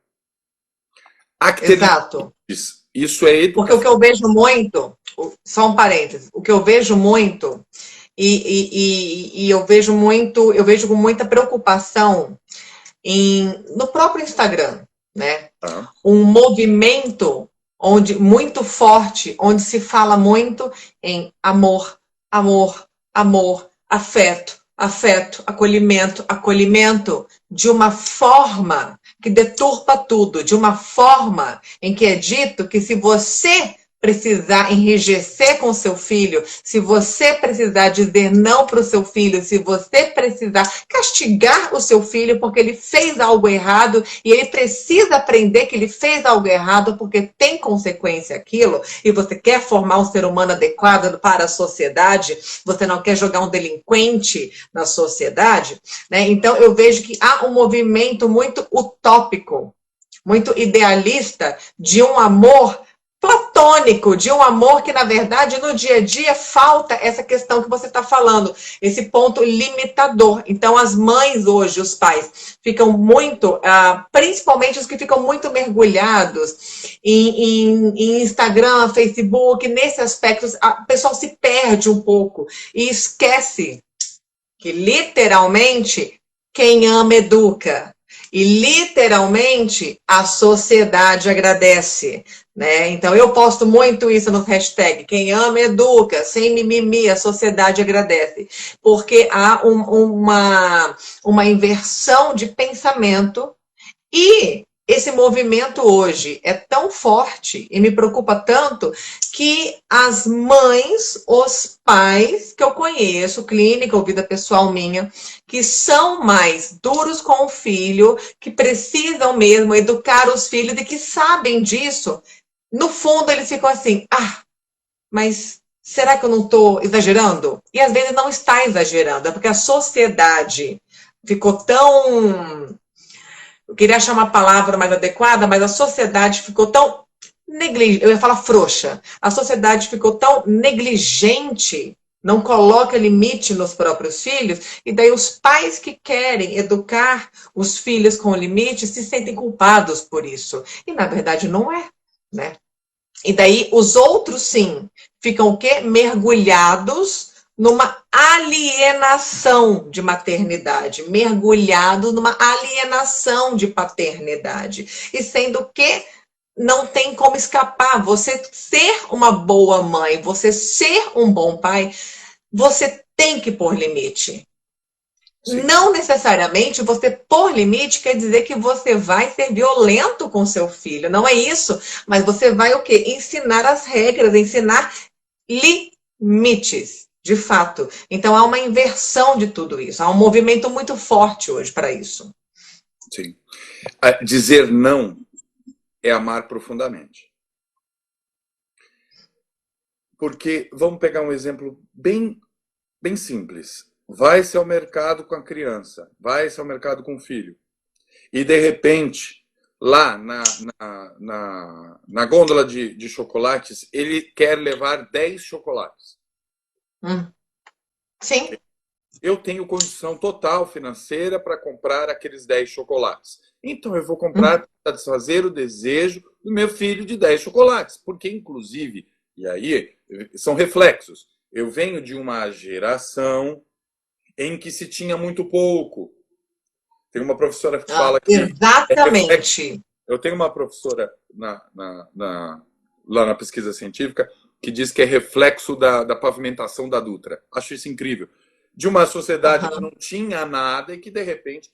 Exato. Isso é Porque o educação. que eu vejo muito, só um parênteses, o que eu vejo muito, e eu vejo com muita preocupação no próprio Instagram, né? Tá? Um movimento muito forte, onde se fala muito em amor, amor, amor, afeto, afeto, acolhimento, acolhimento, de uma forma que deturpa tudo, de uma forma em que é dito que se você precisar enrijecer com seu filho, se você precisar dizer não para o seu filho, se você precisar castigar o seu filho porque ele fez algo errado e ele precisa aprender que ele fez algo errado porque tem consequência aquilo, e você quer formar um ser humano adequado para a sociedade, você não quer jogar um delinquente na sociedade, né? Então eu vejo que há um movimento muito utópico, muito idealista, de um amor platônico, de um amor que, na verdade, no dia a dia falta essa questão que você está falando, esse ponto limitador. Então, as mães hoje, os pais, ficam muito, principalmente os que ficam muito mergulhados em Instagram, Facebook, nesse aspecto, o pessoal se perde um pouco e esquece que, literalmente, quem ama educa. E, literalmente, a sociedade agradece, né? Então, eu posto muito isso nos hashtags. Quem ama, educa. Sem mimimi, a sociedade agradece. Porque há uma inversão de pensamento e esse movimento hoje é tão forte e me preocupa tanto que as mães, os pais que eu conheço, clínica ou vida pessoal minha, que são mais duros com o filho, que precisam mesmo educar os filhos e que sabem disso, no fundo eles ficam assim, mas será que eu não estou exagerando? E às vezes não está exagerando, é porque a sociedade ficou tão... Eu queria achar uma palavra mais adequada, mas a sociedade ficou tão negligente, eu ia falar frouxa. A sociedade ficou tão negligente, não coloca limite nos próprios filhos, e daí os pais que querem educar os filhos com limite se sentem culpados por isso. E na verdade não é, né? E daí os outros, sim, ficam o quê? Mergulhados numa alienação de maternidade, mergulhados numa alienação de paternidade. E sendo que não tem como escapar. Você ser uma boa mãe, você ser um bom pai, você tem que pôr limite. Sim. Não necessariamente você pôr limite quer dizer que você vai ser violento com seu filho. Não é isso. Mas você vai o quê? Ensinar as regras, ensinar limites. de fato. Então, há uma inversão de tudo isso. Há um movimento muito forte hoje para isso. Sim. Dizer não é amar profundamente. Porque, vamos pegar um exemplo bem simples. Vai-se ao mercado com a criança, vai-se ao mercado com o filho. E, de repente, lá na gôndola de chocolates, ele quer levar 10 chocolates. Sim. Eu tenho condição total financeira para comprar aqueles 10 chocolates. Então, eu vou comprar para satisfazer o desejo do meu filho de 10 chocolates. Porque, inclusive, e aí são reflexos. Eu venho de uma geração em que se tinha muito pouco. Tem uma professora que fala que exatamente. Eu tenho uma professora lá na pesquisa científica que diz que é reflexo da pavimentação da Dutra. Acho isso incrível. De uma sociedade que não tinha nada e que, de repente,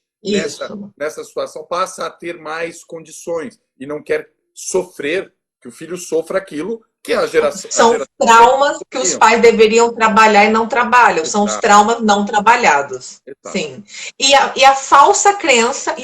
nessa situação, passa a ter mais condições e não quer sofrer, que o filho sofra aquilo que a geração... São traumas que os pais deveriam trabalhar e não trabalham. São os traumas não trabalhados. Exato. Sim. E a falsa crença,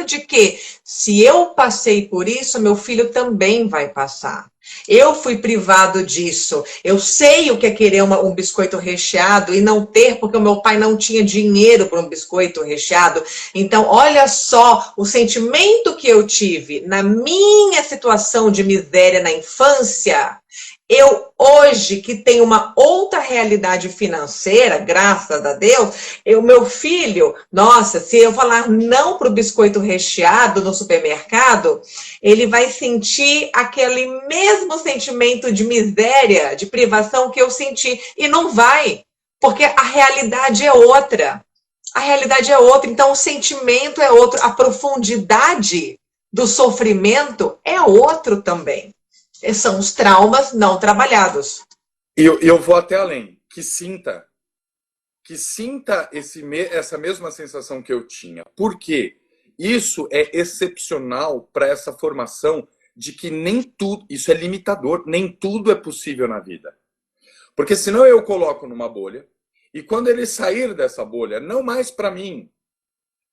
de que se eu passei por isso, meu filho também vai passar. Eu fui privado disso. Eu sei o que é querer um biscoito recheado e não ter, porque o meu pai não tinha dinheiro para um biscoito recheado. Então, olha só o sentimento que eu tive na minha situação de miséria na infância. Eu, hoje, que tenho uma outra realidade financeira, graças a Deus, meu filho, nossa, se eu falar não para o biscoito recheado no supermercado, ele vai sentir aquele mesmo sentimento de miséria, de privação que eu senti. E não vai, porque a realidade é outra. A realidade é outra, então o sentimento é outro, a profundidade do sofrimento é outro também. São os traumas não trabalhados. E eu vou até além. Que sinta essa mesma sensação que eu tinha. Por quê? Isso é excepcional para essa formação de que nem tudo... Isso é limitador. Nem tudo é possível na vida. Porque senão eu coloco numa bolha e quando ele sair dessa bolha, não mais para mim,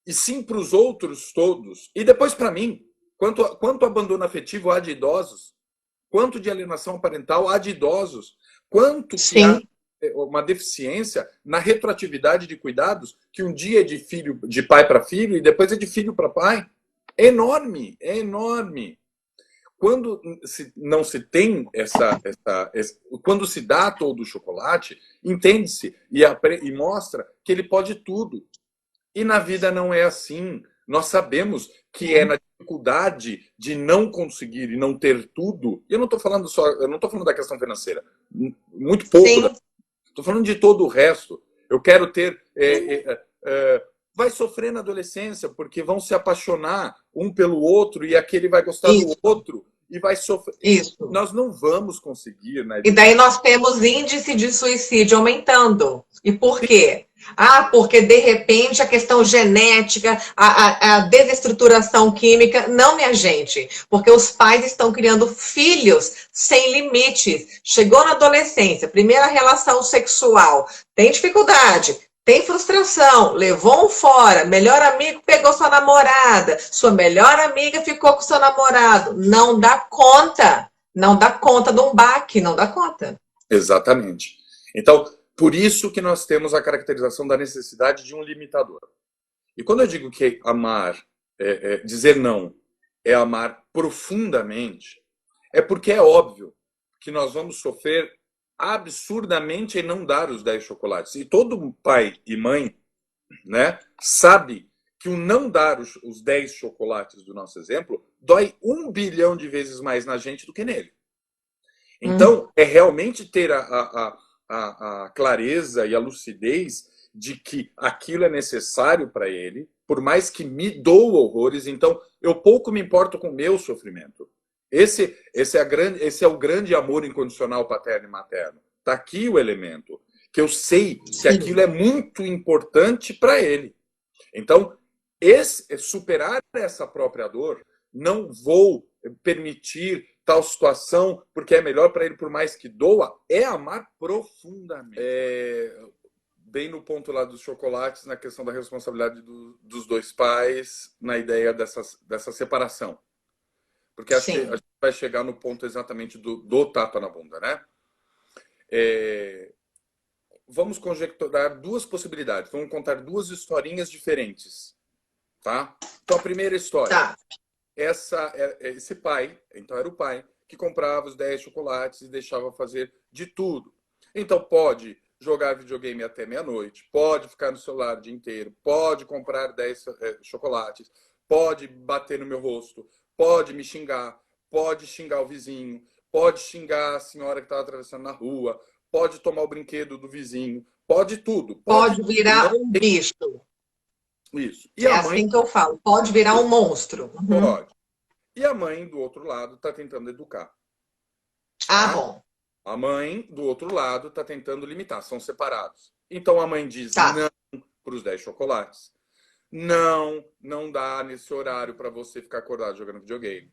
e sim para os outros todos, e depois para mim. Quanto abandono afetivo há de idosos? Quanto de alienação parental há de idosos? Quanto que há uma deficiência na retroatividade de cuidados, que um dia é de pai para filho e depois é de filho para pai? É enorme, é enorme. Quando não se tem quando se dá todo o chocolate, entende-se e mostra que ele pode tudo. E na vida não é assim. Nós sabemos que é na dificuldade de não conseguir e não ter tudo. E eu não estou falando da questão financeira, muito pouco. Estou falando de todo o resto. Eu quero ter. Vai sofrer na adolescência, porque vão se apaixonar um pelo outro e aquele vai gostar do outro e vai sofrer. Isso. Nós não vamos conseguir, né? E daí nós temos índice de suicídio aumentando. E por quê? Porque de repente a questão genética, a desestruturação química, não, minha gente, porque os pais estão criando filhos sem limites. Chegou na adolescência, primeira relação sexual, tem dificuldade, tem frustração, levou um fora, melhor amigo pegou sua namorada, sua melhor amiga ficou com seu namorado, não dá conta. Não dá conta de um baque, não dá conta. Exatamente. Então, por isso que nós temos a caracterização da necessidade de um limitador. E quando eu digo que amar, dizer não, é amar profundamente, é porque é óbvio que nós vamos sofrer absurdamente em não dar os 10 chocolates. E todo pai e mãe, né, sabe que o não dar os 10 chocolates do nosso exemplo dói 1 bilhão de vezes mais na gente do que nele. Então, é realmente ter a clareza e a lucidez de que aquilo é necessário para ele, por mais que me doa horrores. Então, eu pouco me importo com o meu sofrimento. Esse é o grande amor incondicional paterno e materno. Está aqui o elemento, que eu sei que aquilo é muito importante para ele. Então, superar essa própria dor, não vou permitir tal situação porque é melhor para ele, por mais que doa, é amar profundamente. Bem no ponto lá dos chocolates, na questão da responsabilidade dos dois pais, na ideia dessa separação. Porque acho que a gente vai chegar no ponto exatamente do tapa na bunda, né? Vamos conjecturar duas possibilidades. Vamos contar duas historinhas diferentes, tá? Então, a primeira história. Tá. Esse pai, então era o pai, que comprava os 10 chocolates e deixava fazer de tudo. Então, pode jogar videogame até meia-noite, pode ficar no celular o dia inteiro, pode comprar 10 chocolates, pode bater no meu rosto, pode me xingar, pode xingar o vizinho, pode xingar a senhora que estava atravessando na rua, pode tomar o brinquedo do vizinho, pode tudo. Pode virar um bicho. Isso. E a mãe... assim que eu falo, pode virar um monstro. Pode. E a mãe, do outro lado, está tentando educar. Ah, bom. A mãe, do outro lado, está tentando limitar. São separados. Então, a mãe diz não para os 10 chocolates. Não, não dá nesse horário para você ficar acordado jogando videogame.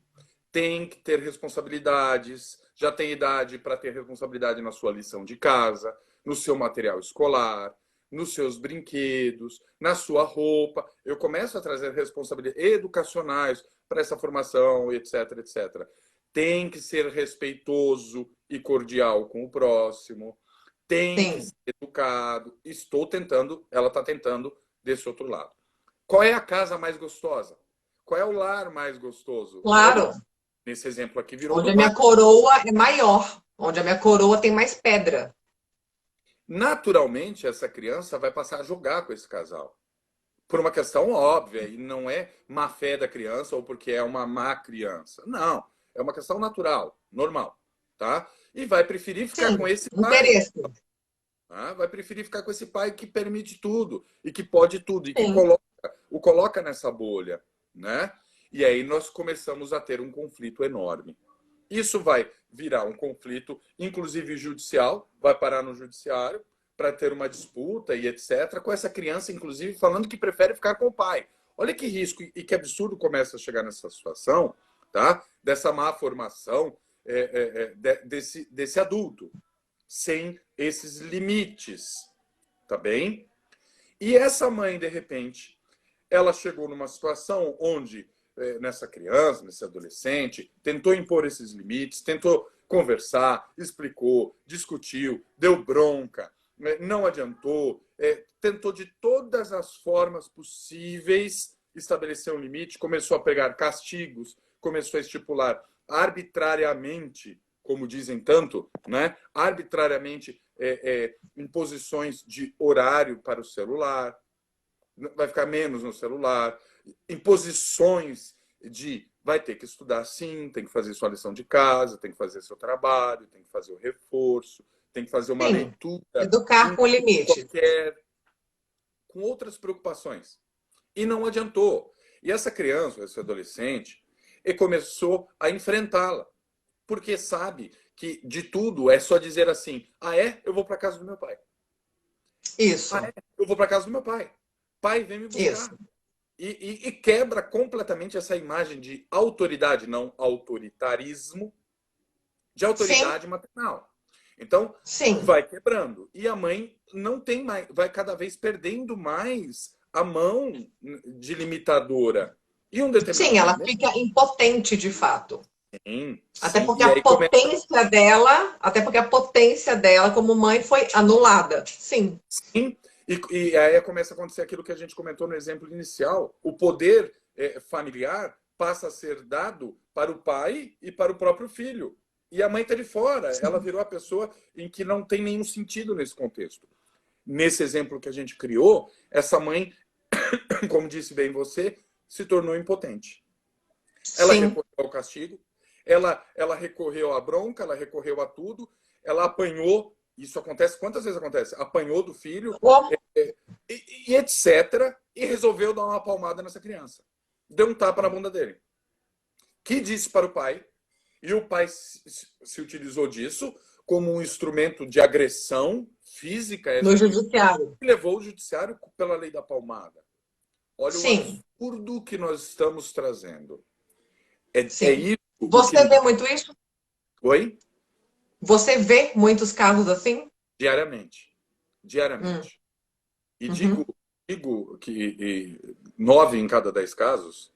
Tem que ter responsabilidades. Já tem idade para ter responsabilidade na sua lição de casa, no seu material escolar, nos seus brinquedos, na sua roupa. Eu começo a trazer responsabilidades educacionais para essa formação, etc, etc. Tem que ser respeitoso e cordial com o próximo. Tem que ser educado. Ela está tentando desse outro lado. Qual é a casa mais gostosa? Qual é o lar mais gostoso? Claro. Nesse exemplo aqui virou... Onde a minha coroa é maior. Onde a minha coroa tem mais pedra. Naturalmente, essa criança vai passar a jogar com esse casal. Por uma questão óbvia, e não é má fé da criança ou porque é uma má criança. Não, é uma questão natural, normal, tá? E vai preferir ficar com esse pai. Interesse. Tá? Vai preferir ficar com esse pai que permite tudo, e que pode tudo, e que o coloca nessa bolha, né? E aí nós começamos a ter um conflito enorme. Isso vai virar um conflito, inclusive judicial, vai parar no judiciário, para ter uma disputa e etc., com essa criança, inclusive, falando que prefere ficar com o pai. Olha que risco e que absurdo começa a chegar nessa situação, tá? Dessa má formação desse adulto, sem esses limites, tá bem? E essa mãe, de repente, ela chegou numa situação onde, nessa criança, nesse adolescente, tentou impor esses limites, tentou conversar, explicou, discutiu, deu bronca, não adiantou, tentou de todas as formas possíveis estabelecer um limite, começou a pegar castigos, começou a estipular arbitrariamente, como dizem tanto, né? Arbitrariamente imposições de horário para o celular, vai ficar menos no celular, imposições de vai ter que estudar sim, tem que fazer sua lição de casa, tem que fazer seu trabalho, tem que fazer o reforço, tem que fazer uma leitura. Educar com limite. Com outras preocupações. E não adiantou. E essa criança, esse adolescente, começou a enfrentá-la. Porque sabe que de tudo é só dizer assim, eu vou para casa do meu pai. Isso. Eu vou para casa do meu pai. Pai, vem me buscar. Isso. E quebra completamente essa imagem de autoridade, não autoritarismo, de autoridade maternal. Então, vai quebrando. E a mãe não tem mais, vai cada vez perdendo mais a mão de limitadora. E um determinado ela fica impotente de fato. Sim. Até porque a potência dela como mãe foi anulada. Sim. Sim. E aí começa a acontecer aquilo que a gente comentou no exemplo inicial. O poder familiar passa a ser dado para o pai e para o próprio filho. E a mãe está de fora. Sim. Ela virou a pessoa em que não tem nenhum sentido nesse contexto. Nesse exemplo que a gente criou, essa mãe, como disse bem você, se tornou impotente. Ela recorreu ao castigo, ela recorreu à bronca, ela recorreu a tudo, ela apanhou. Isso acontece, quantas vezes acontece? Apanhou do filho, e etc. E resolveu dar uma palmada nessa criança. Deu um tapa na bunda dele. Que disse para o pai, e o pai se utilizou disso como um instrumento de agressão física. No judiciário. E levou o judiciário pela lei da palmada. Olha o absurdo que nós estamos trazendo. É isso. Você vê muito isso? Oi? Você vê muitos casos assim? Diariamente. Hum, Diariamente. E digo, uhum, digo que 9 em cada 10 casos,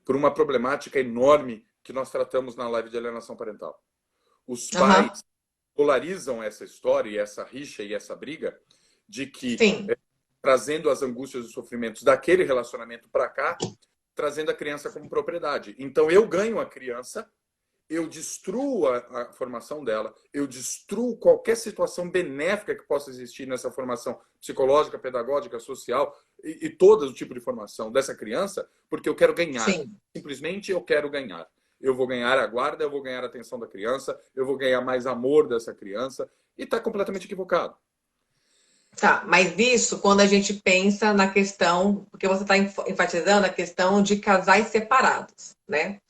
por uma problemática enorme que nós tratamos na live de alienação parental. Os pais aham, polarizam essa história e essa rixa e essa briga de que, sim, trazendo as angústias e sofrimentos daquele relacionamento para cá, trazendo a criança como propriedade. Então eu ganho a criança, eu destruo a formação dela, eu destruo qualquer situação benéfica que possa existir nessa formação psicológica, pedagógica, social e todo o tipo de formação dessa criança, porque eu quero ganhar. sim. Simplesmente eu quero ganhar. Eu vou ganhar a guarda, eu vou ganhar a atenção da criança, eu vou ganhar mais amor dessa criança, e está completamente equivocado. Tá, mas isso quando a gente pensa na questão, porque você está enfatizando a questão de casais separados, né?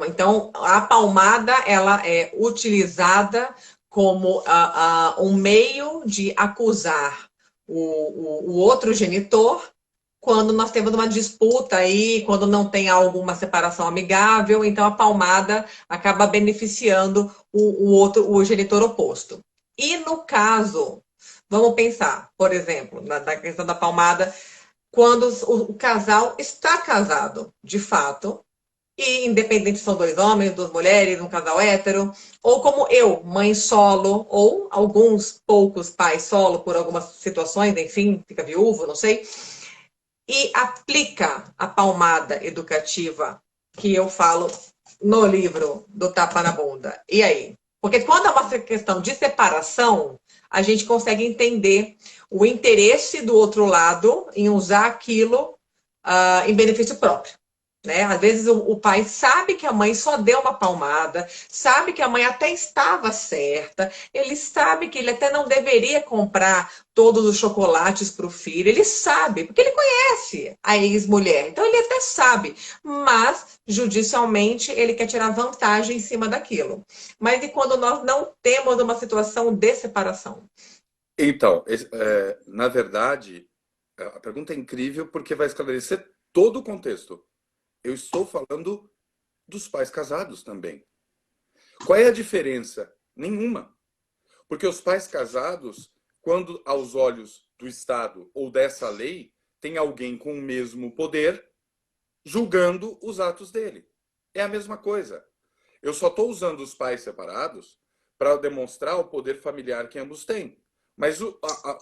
Então, a palmada, ela é utilizada como um meio de acusar o outro genitor quando nós temos uma disputa aí, quando não tem alguma separação amigável, então a palmada acaba beneficiando o outro, o genitor oposto. E no caso, vamos pensar, por exemplo, na questão da palmada, quando o casal está casado, de fato, e independente se são dois homens, duas mulheres, um casal hétero, ou como eu, mãe solo, ou alguns poucos pais solo por algumas situações, enfim, fica viúvo, não sei, e aplica a palmada educativa que eu falo no livro do Tapa na Bunda. E aí? Porque quando é uma questão de separação, a gente consegue entender o interesse do outro lado em usar aquilo em benefício próprio. Né? Às vezes o pai sabe que a mãe só deu uma palmada, sabe que a mãe até estava certa, ele sabe que ele até não deveria comprar todos os chocolates para o filho, ele sabe, porque ele conhece a ex-mulher, então ele até sabe, mas judicialmente ele quer tirar vantagem em cima daquilo. Mas e quando nós não temos uma situação de separação? Então, na verdade, a pergunta é incrível porque vai esclarecer todo o contexto. Eu estou falando dos pais casados também. Qual é a diferença? Nenhuma. Porque os pais casados, quando aos olhos do Estado ou dessa lei, tem alguém com o mesmo poder julgando os atos dele. É a mesma coisa. Eu só estou usando os pais separados para demonstrar o poder familiar que ambos têm. Mas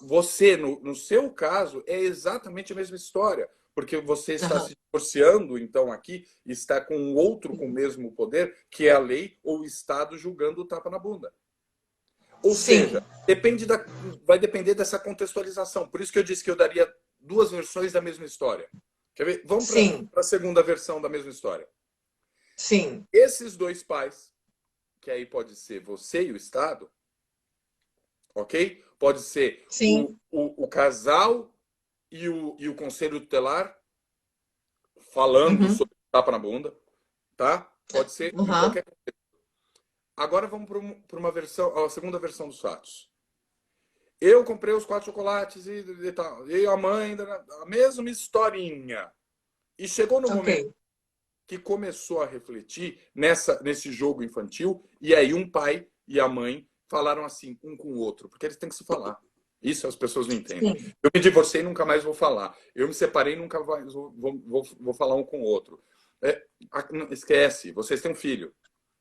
você, no seu caso, é exatamente a mesma história. Porque você está Aham. se divorciando, então, aqui, está com o outro com o mesmo poder, que é a lei ou o Estado julgando o tapa na bunda. Ou seja, Sim, vai depender dessa contextualização. Por isso que eu disse que eu daria duas versões da mesma história. Quer ver? Vamos para sim, a segunda versão da mesma história. sim, Esses dois pais, que aí pode ser você e o Estado, ok? Pode ser sim. o casal e o conselho tutelar falando Uhum. sobre tapa na bunda, tá? Pode ser em Uhum. qualquer. Agora vamos para uma versão, a segunda versão dos fatos. Eu comprei os 4 chocolates e tal. E a mãe, ainda a mesma historinha. E chegou no Ok. momento que começou a refletir nesse jogo infantil, e aí um pai e a mãe falaram assim, um com o outro, porque eles têm que se falar. Isso as pessoas não entendem. Sim. Eu me divorciei e nunca mais vou falar. Eu me separei e nunca mais vou falar um com o outro. Não, esquece, vocês têm um filho.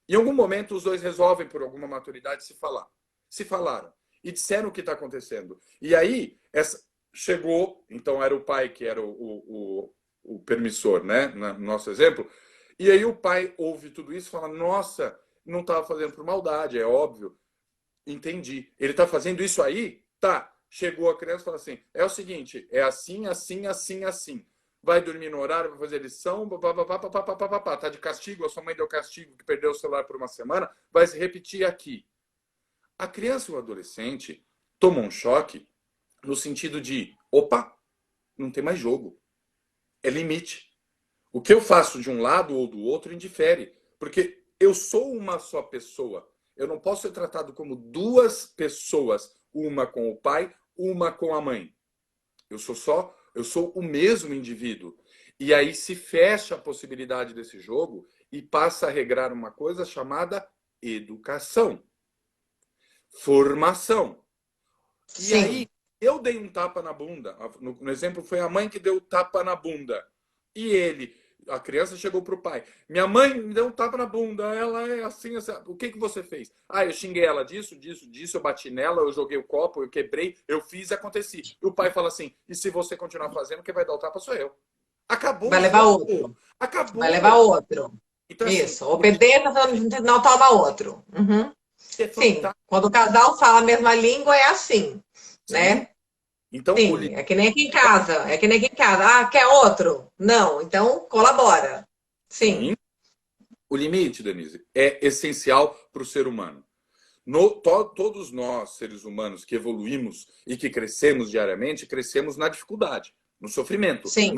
Em algum momento, os dois resolvem, por alguma maturidade, se falar. Se falaram. E disseram o que está acontecendo. E aí, chegou, então era o pai que era o permissor, né? No nosso exemplo. E aí o pai ouve tudo isso e fala: Nossa, não estava fazendo por maldade, é óbvio. Entendi. Ele está fazendo isso aí? Tá. Chegou a criança e fala assim: É o seguinte, é assim, assim, assim, assim. Vai dormir no horário, vai fazer lição, papapá, tá de castigo, a sua mãe deu castigo que perdeu o celular por uma semana, vai se repetir aqui. A criança e o adolescente tomam um choque no sentido de: opa, não tem mais jogo. É limite. O que eu faço de um lado ou do outro indifere, porque eu sou uma só pessoa. Eu não posso ser tratado como duas pessoas, uma com o pai, uma com a mãe. Eu sou o mesmo indivíduo. E aí se fecha a possibilidade desse jogo e passa a regrar uma coisa chamada educação, formação. E Sim. aí, eu dei um tapa na bunda. No exemplo, foi a mãe que deu o tapa na bunda. E a criança chegou pro pai. Minha mãe me deu um tapa na bunda. Ela é assim, assim. O que você fez? Ah, eu xinguei ela disso, eu bati nela, eu joguei o copo, eu quebrei, eu fiz e aconteci. E o pai fala assim, e se você continuar fazendo, quem vai dar o tapa sou eu. Acabou Vai o levar jogo. outro. Acabou. Vai levar outro. Então, assim, Isso. Obedeça, não toma outro. Uhum. é Sim. fantástico. Quando o casal fala a mesma língua, é assim, Sim. né? Então, Sim, é que nem aqui em casa. É que nem aqui em casa. Ah, quer outro? Não, então colabora. Sim, sim, o limite, Denise, é essencial para o ser humano. Todos nós, seres humanos, que evoluímos e que crescemos diariamente, crescemos na dificuldade, no sofrimento, sim,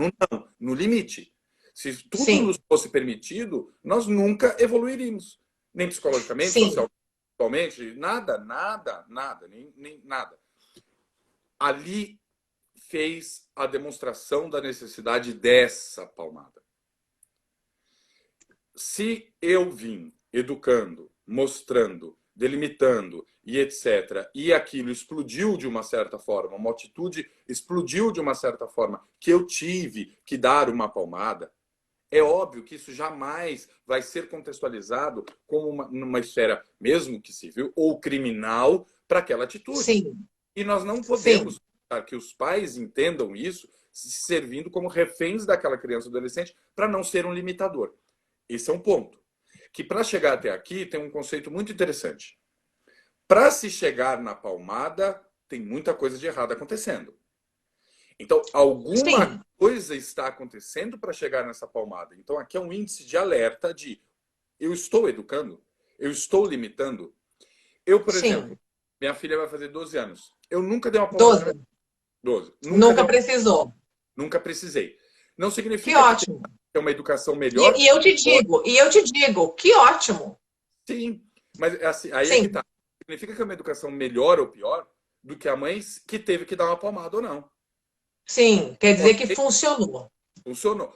no limite. Se tudo nos sim, fosse permitido, nós nunca evoluiríamos. Nem psicologicamente, sim, socialmente, nada, nem nada. Ali fez a demonstração da necessidade dessa palmada. Se eu vim educando, mostrando, delimitando e etc., e aquilo explodiu de uma certa forma, uma atitude explodiu de uma certa forma, que eu tive que dar uma palmada, é óbvio que isso jamais vai ser contextualizado como numa esfera, mesmo que civil ou criminal, para aquela atitude. sim, E nós não sim, podemos deixar que os pais entendam isso se servindo como reféns daquela criança ou adolescente para não ser um limitador. Esse é um ponto. Que para chegar até aqui tem um conceito muito interessante. Para se chegar na palmada, tem muita coisa de errado acontecendo. Então, alguma sim, coisa está acontecendo para chegar nessa palmada. Então, aqui é um índice de alerta de eu estou educando, eu estou limitando. Eu, por sim. exemplo, minha filha vai fazer 12 anos. Eu nunca dei uma palmada na 12. minha 12. Nunca dei Nunca uma, precisou. nunca precisei. Não Que significa que tem ótimo. uma educação melhor. E eu te digo, que ótimo. Sim, mas assim, aí é que Sim, tá. Significa que é uma educação melhor ou pior do que a mãe que teve que dar uma palmada ou não. sim, quer dizer que Ok, funcionou. funcionou.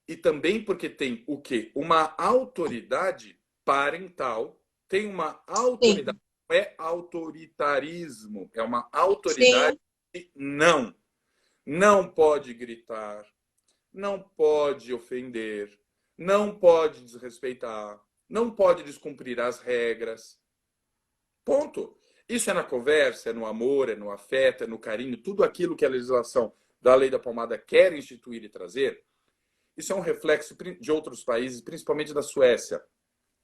E também porque tem o quê? Uma autoridade parental, tem uma autoridade, Sim, não é autoritarismo, é uma autoridade sim, que não pode gritar, não pode ofender, não pode desrespeitar, não pode descumprir as regras. Ponto. Isso é na conversa, é no amor, é no afeto, é no carinho, tudo aquilo que a legislação da Lei da Palmada quer instituir e trazer. Isso é um reflexo de outros países, principalmente da Suécia,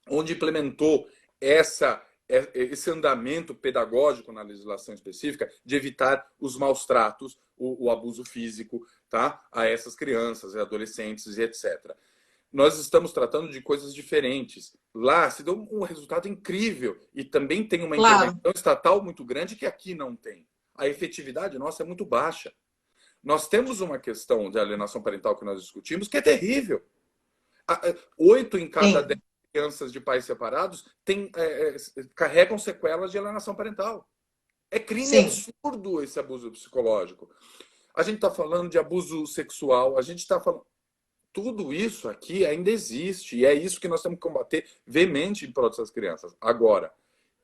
onde implementou esse andamento pedagógico na legislação específica de evitar os maus tratos, o abuso físico, tá, a essas crianças e adolescentes e etc. Nós estamos tratando de coisas diferentes. Lá se deu um resultado incrível e também tem uma claro. intervenção estatal muito grande que aqui não tem. A efetividade nossa é muito baixa. Nós temos uma questão de alienação parental que nós discutimos que é terrível. 8 em cada 10 Sim, crianças de pais separados carregam sequelas de alienação parental. É crime sim, absurdo esse abuso psicológico. A gente está falando de abuso sexual, a gente está falando. Tudo isso aqui ainda existe, e é isso que nós temos que combater veemente em prol dessas crianças. Agora,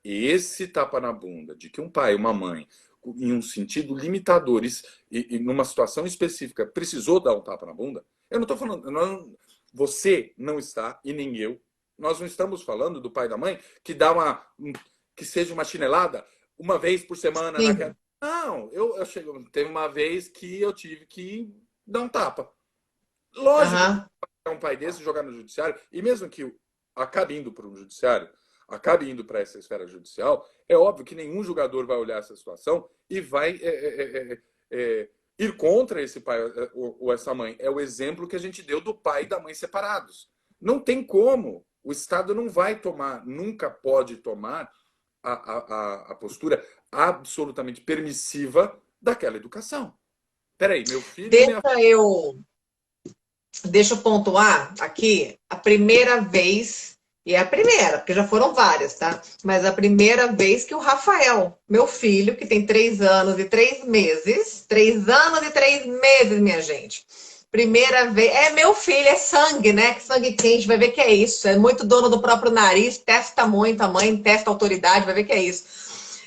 esse tapa na bunda de que um pai, uma mãe, em um sentido limitador e numa situação específica, precisou dar um tapa na bunda, eu não estou falando. Você não está, e nem eu, nós não estamos falando do pai e da mãe que dá que seja uma chinelada uma vez por semana naquela. sim. Não, teve uma vez que eu tive que dar um tapa. Lógico que Aham. um pai desse jogar no judiciário, e mesmo que acabe indo para o judiciário, acabe indo para essa esfera judicial, é óbvio que nenhum jogador vai olhar essa situação e vai ir contra esse pai ou essa mãe. É o exemplo que a gente deu do pai e da mãe separados. Não tem como. O Estado não vai tomar, nunca pode tomar a postura absolutamente permissiva daquela educação. Peraí, meu filho e minha. Deixa eu, deixa eu pontuar aqui a primeira vez, e é a primeira, porque já foram várias, tá? Mas a primeira vez que o Rafael, meu filho, que tem 3 anos e 3 meses, 3 anos e 3 meses, minha gente, Primeira vez. É meu filho, é sangue, né? Sangue quente, vai ver que é isso. É muito dono do próprio nariz, testa muito a mãe, testa a autoridade, vai ver que é isso.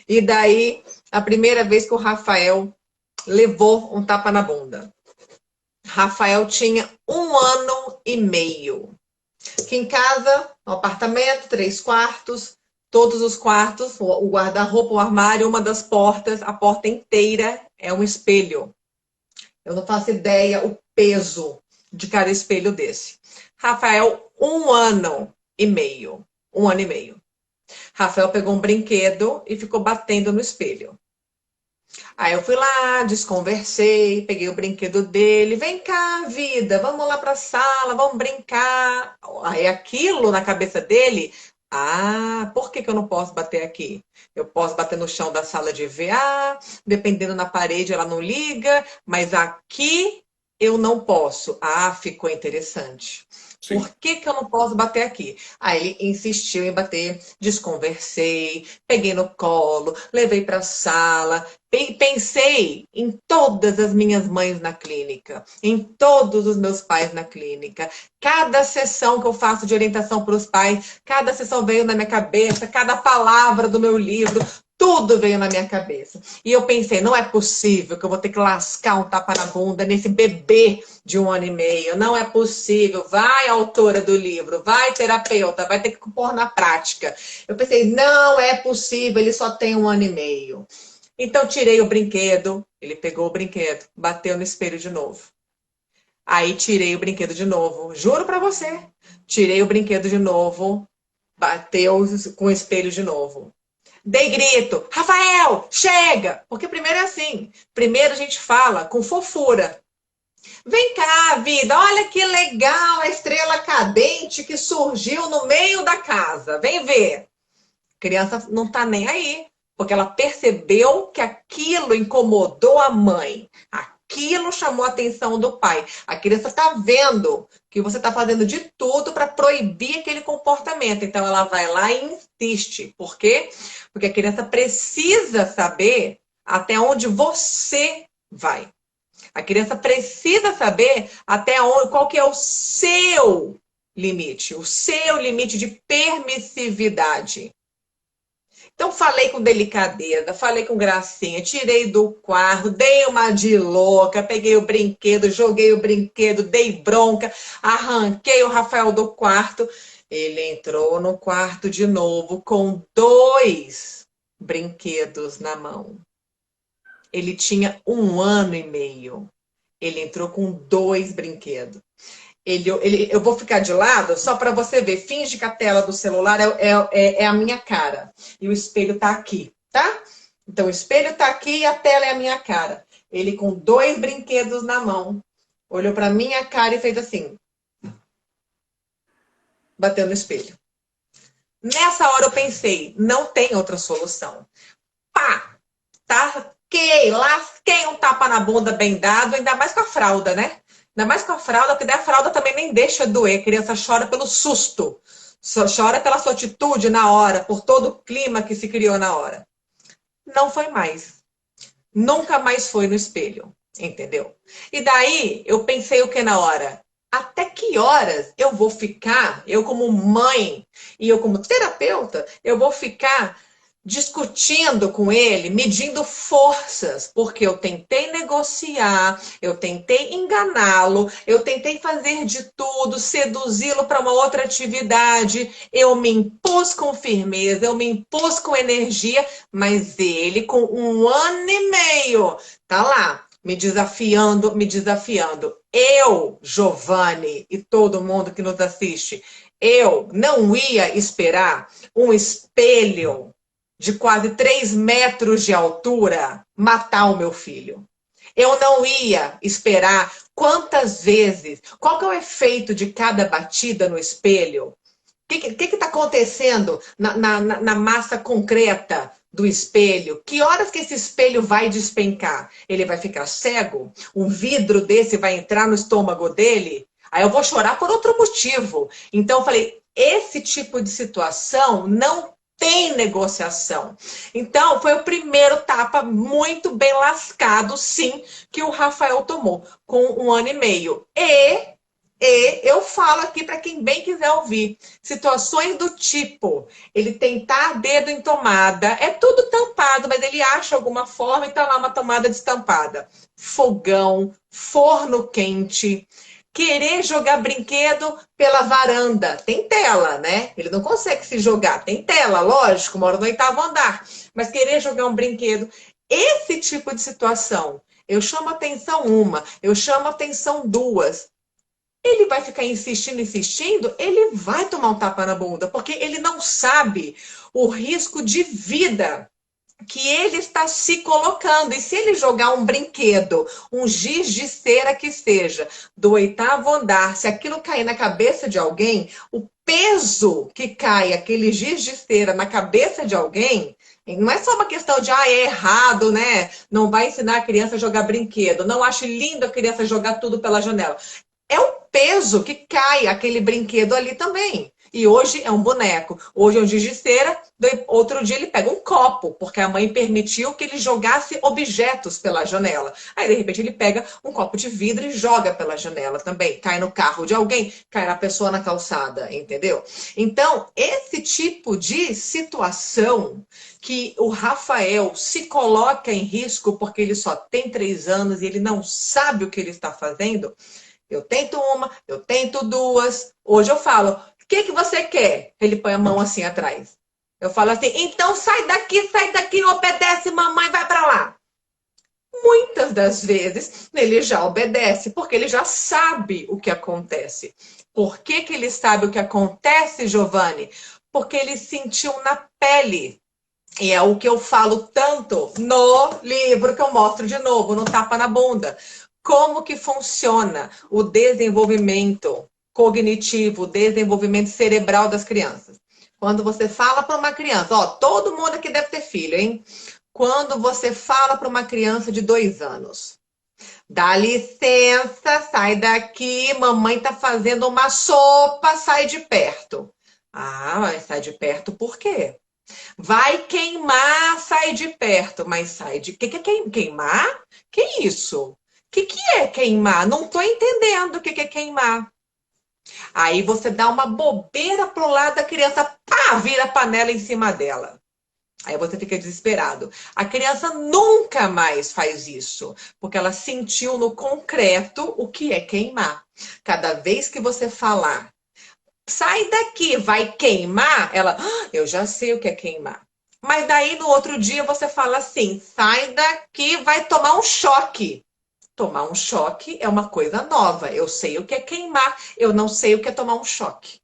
E daí, a primeira vez que o Rafael levou um tapa na bunda. Rafael tinha 1 ano e meio. Aqui em casa, um apartamento, 3 quartos, todos os quartos, o guarda-roupa, o armário, uma das portas, a porta inteira é um espelho. Eu não faço ideia o peso de cada espelho desse. Rafael, 1 ano e meio. 1 ano e meio. Rafael pegou um brinquedo e ficou batendo no espelho. Aí eu fui lá, desconversei, peguei o brinquedo dele. Vem cá, vida, vamos lá para a sala, vamos brincar. Aí aquilo na cabeça dele, por que que eu não posso bater aqui? Eu posso bater no chão da sala de EVA, dependendo na parede ela não liga, mas aqui eu não posso. Ficou interessante. Sim. Por que que eu não posso bater aqui? Aí ele insistiu em bater, desconversei, peguei no colo, levei para a sala, pensei em todas as minhas mães na clínica, em todos os meus pais na clínica. Cada sessão que eu faço de orientação para os pais, cada sessão veio na minha cabeça, cada palavra do meu livro, tudo veio na minha cabeça. E eu pensei, não é possível que eu vou ter que lascar um tapa na bunda nesse bebê de 1 ano e meio. Não é possível. Vai, autora do livro, vai, terapeuta, vai ter que pôr na prática. Eu pensei, não é possível, ele só tem 1 ano e meio. Então tirei o brinquedo, ele pegou o brinquedo, bateu no espelho de novo. Aí tirei o brinquedo de novo, juro pra você. Tirei o brinquedo de novo, bateu com o espelho de novo. Dei grito, Rafael, chega! Porque primeiro é assim, primeiro a gente fala com fofura. Vem cá, vida, olha que legal a estrela cadente que surgiu no meio da casa. Vem ver. A criança não tá nem aí, porque ela percebeu que aquilo incomodou a mãe. Aquilo chamou a atenção do pai. A criança está vendo que você está fazendo de tudo para proibir aquele comportamento. Então ela vai lá e insiste. Por quê? Porque a criança precisa saber até onde você vai. A criança precisa saber até onde, qual que é o seu limite de permissividade. Então, falei com delicadeza, falei com gracinha, tirei do quarto, dei uma de louca, peguei o brinquedo, joguei o brinquedo, dei bronca, arranquei o Rafael do quarto. Ele entrou no quarto de novo com 2 brinquedos na mão. Ele tinha 1 ano e meio. Ele entrou com 2 brinquedos. Eu vou ficar de lado só para você ver. Finge que a tela do celular é a minha cara. E o espelho tá aqui, tá? Então o espelho tá aqui e a tela é a minha cara. Ele com 2 brinquedos na mão. Olhou para minha cara e fez assim. Bateu no espelho. Nessa hora eu pensei, não tem outra solução. Pá! Lasquei um tapa na bunda bem dado, ainda mais com a fralda, né? Ainda mais com a fralda, porque daí a fralda também nem deixa doer. A criança chora pelo susto. Só chora pela sua atitude na hora, por todo o clima que se criou na hora. Não foi mais. Nunca mais foi no espelho, entendeu? E daí eu pensei o que na hora? Até que horas eu vou ficar, eu como mãe e eu como terapeuta, eu vou ficar discutindo com ele, medindo forças, porque eu tentei negociar, eu tentei enganá-lo, eu tentei fazer de tudo, seduzi-lo para uma outra atividade, eu me impus com firmeza, eu me impus com energia, mas ele com 1 ano e meio, tá lá, me desafiando, me desafiando. Eu, Giovanni e todo mundo que nos assiste, eu não ia esperar um espelho de quase 3 metros de altura matar o meu filho. Eu não ia esperar quantas vezes, qual que é o efeito de cada batida no espelho? O que está acontecendo na massa concreta do espelho? Que horas que esse espelho vai despencar? Ele vai ficar cego? Um vidro desse vai entrar no estômago dele? Aí eu vou chorar por outro motivo. Então eu falei, esse tipo de situação não em negociação. Então, foi o primeiro tapa muito bem lascado, sim, que o Rafael tomou, com 1 ano e meio. E eu falo aqui para quem bem quiser ouvir, situações do tipo, ele tentar dedo em tomada, é tudo tampado, mas ele acha alguma forma e tá lá uma tomada destampada. Fogão, forno quente, querer jogar brinquedo pela varanda. Tem tela, né? Ele não consegue se jogar. Tem tela, lógico, mora no 8º andar. Mas querer jogar um brinquedo. Esse tipo de situação, eu chamo atenção uma, eu chamo atenção duas. Ele vai ficar insistindo, insistindo, ele vai tomar um tapa na bunda, porque ele não sabe o risco de vida que ele está se colocando. E se ele jogar um brinquedo, um giz de cera que seja, do 8º andar, se aquilo cair na cabeça de alguém, o peso que cai aquele giz de cera na cabeça de alguém, não é só uma questão de, é errado, né? Não vai ensinar a criança a jogar brinquedo. Não acho lindo a criança jogar tudo pela janela. É o peso que cai aquele brinquedo ali também. E hoje é um boneco, hoje é um giz de cera, outro dia ele pega um copo, porque a mãe permitiu que ele jogasse objetos pela janela. Aí, de repente, ele pega um copo de vidro e joga pela janela também. Cai no carro de alguém, cai na pessoa na calçada, entendeu? Então, esse tipo de situação que o Rafael se coloca em risco porque ele só tem 3 anos e ele não sabe o que ele está fazendo. Eu tento uma, eu tento duas. Hoje eu falo, o que você quer? Ele põe a mão assim atrás. Eu falo assim, então sai daqui, obedece, mamãe, vai pra lá. Muitas das vezes ele já obedece, porque ele já sabe o que acontece. Por que ele sabe o que acontece, Giovanni? Porque ele sentiu na pele. E é o que eu falo tanto no livro que eu mostro de novo, no Tapa na Bunda. Como que funciona o desenvolvimento cognitivo, o desenvolvimento cerebral das crianças. Quando você fala para uma criança, todo mundo aqui deve ter filho, hein? Quando você fala para uma criança de 2 anos, dá licença, sai daqui, mamãe tá fazendo uma sopa, sai de perto. Mas sai de perto por quê? Vai queimar, sai de perto, mas sai de... O que é queimar? Que isso? O que é queimar? Não estou entendendo o que é queimar. Aí você dá uma bobeira pro lado da criança, pá, vira a panela em cima dela. Aí você fica desesperado. A criança nunca mais faz isso, porque ela sentiu no concreto o que é queimar. Cada vez que você falar, sai daqui, vai queimar, ela, eu já sei o que é queimar. Mas daí no outro dia você fala assim, sai daqui, vai tomar um choque. Tomar um choque é uma coisa nova. Eu sei o que é queimar, eu não sei o que é tomar um choque.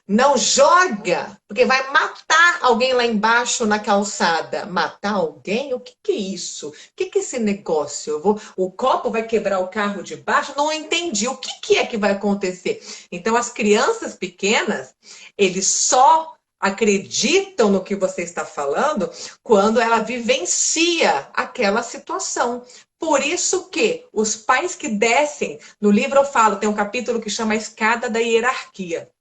Não joga, porque vai matar alguém lá embaixo na calçada. Matar alguém? O que é isso? O que é esse negócio? O copo vai quebrar o carro de baixo? Não entendi. O que é que vai acontecer? Então, as crianças pequenas, eles só acreditam no que você está falando quando ela vivencia aquela situação. Por isso que os pais que descem, no livro eu falo, tem um capítulo que chama a escada da hierarquia.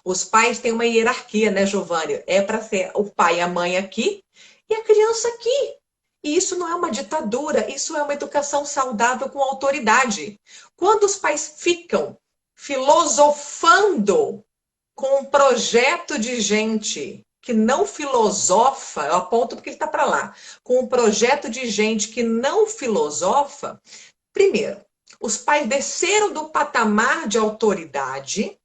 Os pais têm uma hierarquia, né, Giovanni? É para ser o pai e a mãe aqui e a criança aqui. E isso não é uma ditadura, isso é uma educação saudável com autoridade. Quando os pais ficam filosofando com um projeto de gente que não filosofa, eu aponto porque ele está para lá, com um projeto de gente que não filosofa, primeiro, os pais desceram do patamar de autoridade.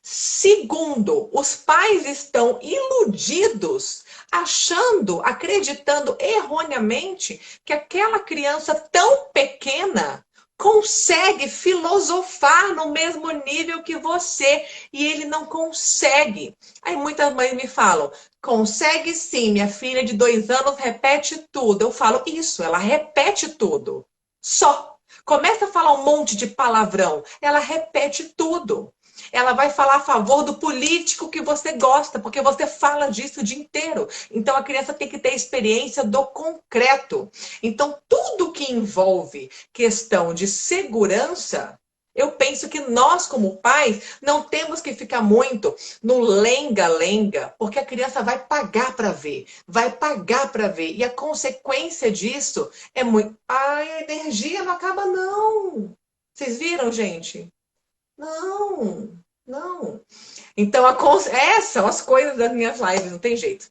Segundo, os pais estão iludidos, achando, acreditando erroneamente que aquela criança tão pequena consegue filosofar no mesmo nível que você e ele não consegue. Aí muitas mães me falam, consegue sim, minha filha de 2 anos repete tudo. Eu falo, isso, ela repete tudo. Só. Começa a falar um monte de palavrão, ela repete tudo. Ela vai falar a favor do político que você gosta, porque você fala disso o dia inteiro. Então, a criança tem que ter experiência do concreto. Então, tudo que envolve questão de segurança Eu penso que nós, como pais, não temos que ficar muito no lenga-lenga, porque a criança vai pagar para ver, vai pagar para ver. E a consequência disso é muito. Ai, a energia não acaba, não. Vocês viram, gente? Não, não. Então, essas são as coisas das minhas lives, não tem jeito.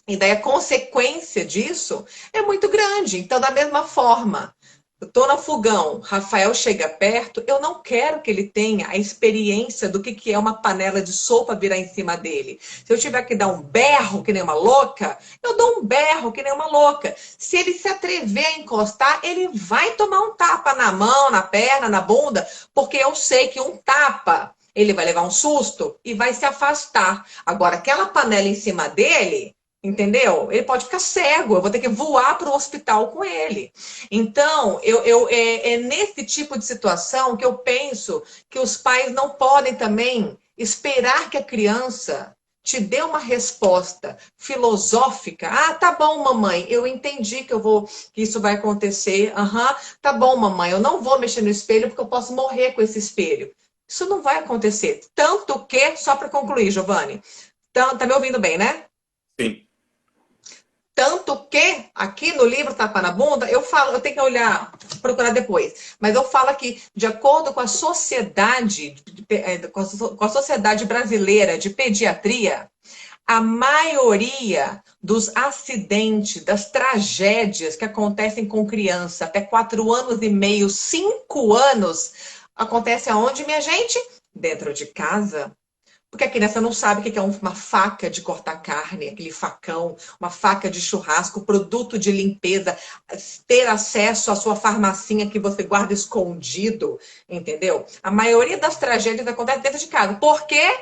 E daí a consequência disso é muito grande. Então, da mesma forma, eu estou no fogão, Rafael chega perto, eu não quero que ele tenha a experiência do que é uma panela de sopa virar em cima dele. Se eu tiver que dar um berro que nem uma louca, eu dou um berro que nem uma louca. Se ele se atrever a encostar, ele vai tomar um tapa na mão, na perna, na bunda, porque eu sei que um tapa, ele vai levar um susto e vai se afastar. Agora, aquela panela em cima dele, entendeu? Ele pode ficar cego, eu vou ter que voar para o hospital com ele. Então, é nesse tipo de situação que eu penso que os pais não podem também esperar que a criança te dê uma resposta filosófica. Ah, tá bom, mamãe, eu entendi que isso vai acontecer. Aham, tá bom, mamãe, eu não vou mexer no espelho porque eu posso morrer com esse espelho. Isso não vai acontecer. Tanto que, só para concluir, Giovanni, tá me ouvindo bem, né? Sim. Tanto que aqui no livro Tapa na Bunda, eu falo, eu tenho que olhar, procurar depois, mas eu falo aqui, de acordo com a sociedade, com a sociedade brasileira de pediatria, a maioria dos acidentes, das tragédias que acontecem com criança até 4 anos e meio, 5 anos, acontece aonde, minha gente? Dentro de casa. Porque a criança não sabe o que é uma faca de cortar carne, aquele facão, uma faca de churrasco, produto de limpeza, ter acesso à sua farmacinha que você guarda escondido, entendeu? A maioria das tragédias acontece dentro de casa. Por quê?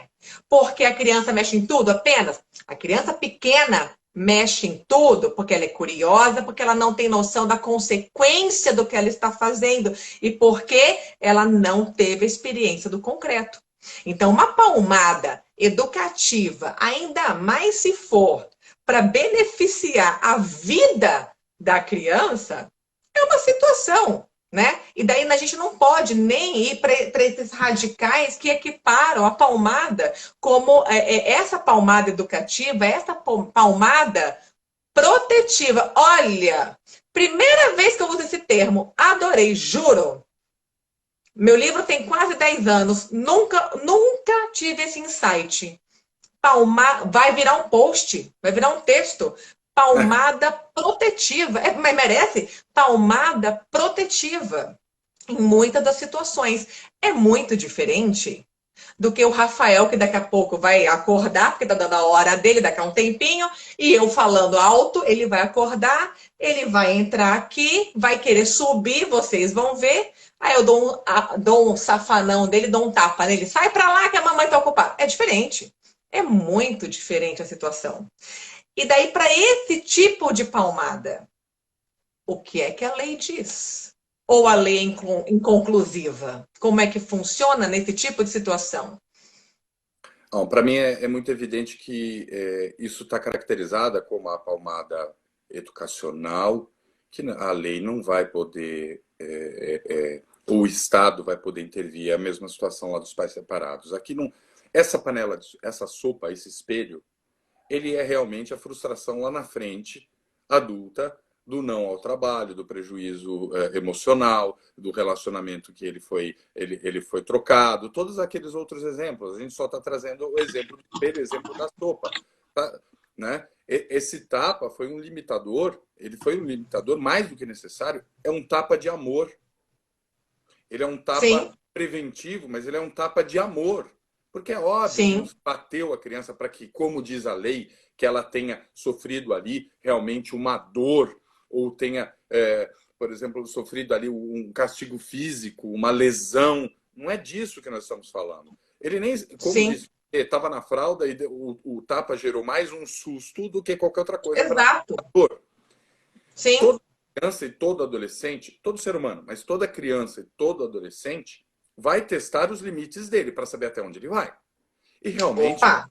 Porque a criança mexe em tudo apenas. A criança pequena mexe em tudo porque ela é curiosa, porque ela não tem noção da consequência do que ela está fazendo e porque ela não teve a experiência do concreto. Então, uma palmada educativa, ainda mais se for para beneficiar a vida da criança, é uma situação, né? E daí a gente não pode nem ir para esses radicais que equiparam a palmada como essa palmada educativa, essa palmada protetiva. Olha, primeira vez que eu uso esse termo, adorei, juro. Meu livro tem quase 10 anos. Nunca tive esse insight. Vai virar um post, vai virar um texto. Palmada protetiva. Mas merece? Palmada protetiva. Em muitas das situações. É muito diferente do que o Rafael, que daqui a pouco vai acordar, porque tá dando a hora dele, daqui a um tempinho, e eu falando alto, ele vai acordar, ele vai entrar aqui, vai querer subir, vocês vão ver. Aí eu dou um safanão dele, dou um tapa nele, sai pra lá que a mamãe tá ocupada. É diferente. É muito diferente a situação. E daí, para esse tipo de palmada, o que é que a lei diz? Ou a lei é inconclusiva? Como é que funciona nesse tipo de situação? Para mim é muito evidente que isso está caracterizada como a palmada educacional, que a lei não vai poder, o Estado vai poder intervir. É a mesma situação lá dos pais separados. Aqui não, essa panela, essa sopa, esse espelho, ele é realmente a frustração lá na frente, adulta, do não ao trabalho, do prejuízo emocional, do relacionamento que ele foi trocado, todos aqueles outros exemplos. A gente só está trazendo o exemplo do espelho, o exemplo da sopa. Tá? Né? Esse tapa foi um limitador, ele foi um limitador mais do que necessário, é um tapa de amor. Ele é um Sim, tapa preventivo, mas ele é um tapa de amor. Porque é óbvio que não sim, se bateu a criança para que, como diz a lei, que ela tenha sofrido ali realmente uma dor, ou tenha, por exemplo, sofrido ali um castigo físico, uma lesão. Não é disso que nós estamos falando. Ele nem, como sim. disse, estava na fralda e o tapa gerou mais um susto do que qualquer outra coisa para Exato. a dor. Sim. Toda criança e todo adolescente, todo ser humano, mas toda criança e todo adolescente vai testar os limites dele para saber até onde ele vai. E realmente, Opa.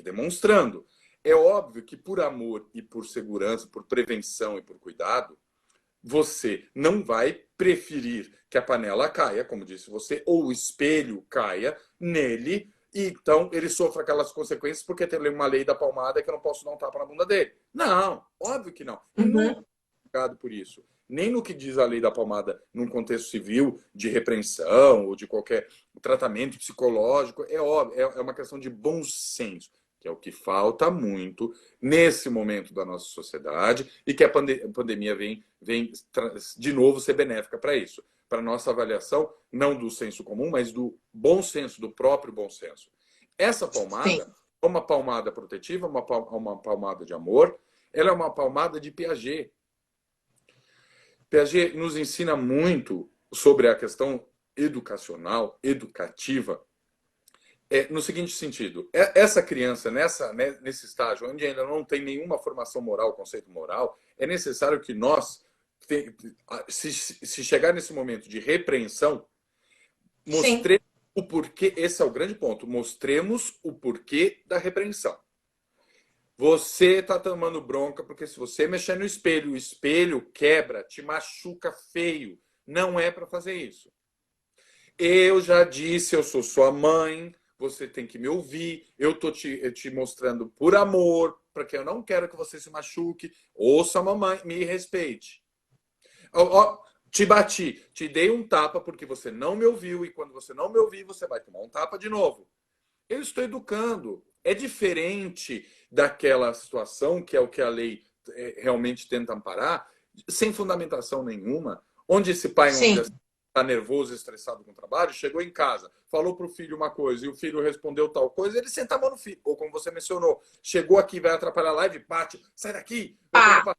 demonstrando. É óbvio que por amor e por segurança, por prevenção e por cuidado, você não vai preferir que a panela caia, como disse você, ou o espelho caia nele, e então ele sofra aquelas consequências porque tem uma lei da palmada que eu não posso dar um tapa na bunda dele. Não, óbvio que não. E nunca Uhum. é julgado por isso. Nem no que diz a lei da palmada num contexto civil, de repreensão ou de qualquer tratamento psicológico, é óbvio, é uma questão de bom senso, que é o que falta muito nesse momento da nossa sociedade e que a pandemia vem de novo ser benéfica para isso, para nossa avaliação, não do senso comum, mas do bom senso, do próprio bom senso. Essa Sim, palmada é uma palmada protetiva, uma palmada de amor, ela é uma palmada de Piaget. Piaget nos ensina muito sobre a questão educacional, educativa, no seguinte sentido: essa criança, nesse estágio, onde ainda não tem nenhuma formação moral, conceito moral, é necessário que nós, se chegar nesse momento de repreensão, sim, mostremos o porquê. Esse é o grande ponto. Mostremos o porquê da repreensão. Você está tomando bronca porque se você mexer no espelho, o espelho quebra, te machuca feio. Não é para fazer isso. Eu já disse, eu sou sua mãe, você tem que me ouvir, eu estou te mostrando por amor, porque eu não quero que você se machuque. Ouça a mamãe, me respeite. Te bati, te dei um tapa porque você não me ouviu, e quando você não me ouvir, você vai tomar um tapa de novo. Eu estou educando. É diferente daquela situação, que é o que a lei realmente tenta amparar, sem fundamentação nenhuma, onde esse pai, vamos dizer sim. assim, está nervoso, estressado com o trabalho, chegou em casa, falou para o filho uma coisa e o filho respondeu tal coisa, ele senta a mão no filho. Ou como você mencionou, chegou aqui, vai atrapalhar a live, bate, sai daqui, vai tomar Pá,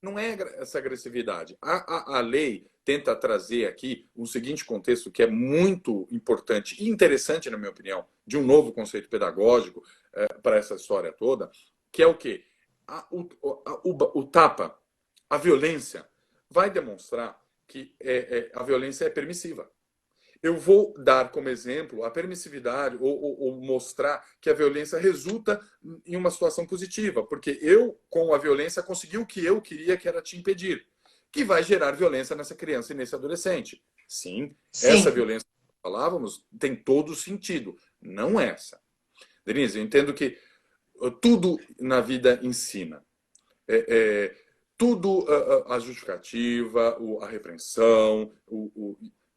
não é essa agressividade. A lei tenta trazer aqui um seguinte contexto que é muito importante e interessante, na minha opinião, de um novo conceito pedagógico para essa história toda, que é o quê? O tapa, a violência, vai demonstrar que a violência é permissiva. Eu vou dar como exemplo a permissividade ou mostrar que a violência resulta em uma situação positiva, porque eu, com a violência, consegui o que eu queria, que era te impedir, que vai gerar violência nessa criança e nesse adolescente. Sim, essa sim, violência que falávamos tem todo sentido, não essa. Denise, eu entendo que tudo na vida ensina. É, é, tudo a justificativa, a repreensão,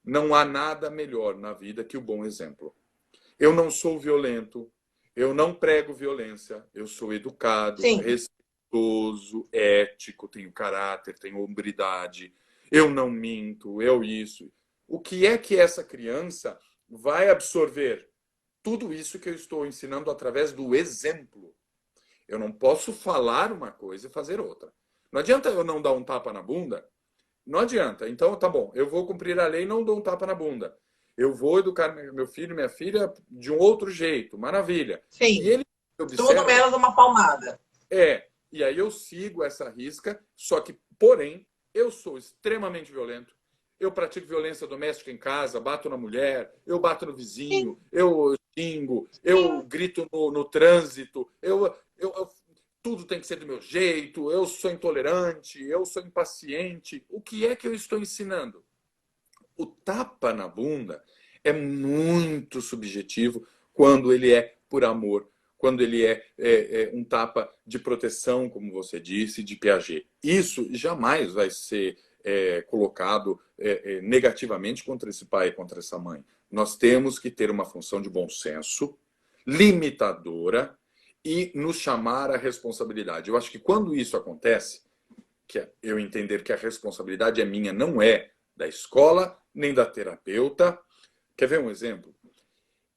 não há nada melhor na vida que o bom exemplo. Eu não sou violento, eu não prego violência, eu sou educado, sim. respeitoso, ético, tenho caráter, tenho hombridade, eu não minto, eu isso. O que é que essa criança vai absorver? Tudo isso que eu estou ensinando através do exemplo. Eu não posso falar uma coisa e fazer outra. Não adianta eu não dar um tapa na bunda. Não adianta. Então, tá bom, eu vou cumprir a lei e não dou um tapa na bunda. Eu vou educar meu filho, minha filha de um outro jeito. Maravilha. E Sim. ele Tudo observa, menos uma palmada. e aí eu sigo essa risca, só que, porém, eu sou extremamente violento. Eu pratico violência doméstica em casa, bato na mulher, eu bato no Sim, vizinho, eu xingo, eu sim. grito no trânsito, tudo tem que ser do meu jeito, eu sou intolerante, eu sou impaciente. O que é que eu estou ensinando? O tapa na bunda é muito subjetivo quando ele é por amor, quando ele é um tapa de proteção, como você disse, de Piaget. Isso jamais vai ser colocado negativamente contra esse pai e contra essa mãe. Nós temos que ter uma função de bom senso, limitadora e nos chamar à responsabilidade. Eu acho que quando isso acontece, que eu entender que a responsabilidade é minha, não é da escola, nem da terapeuta. Quer ver um exemplo?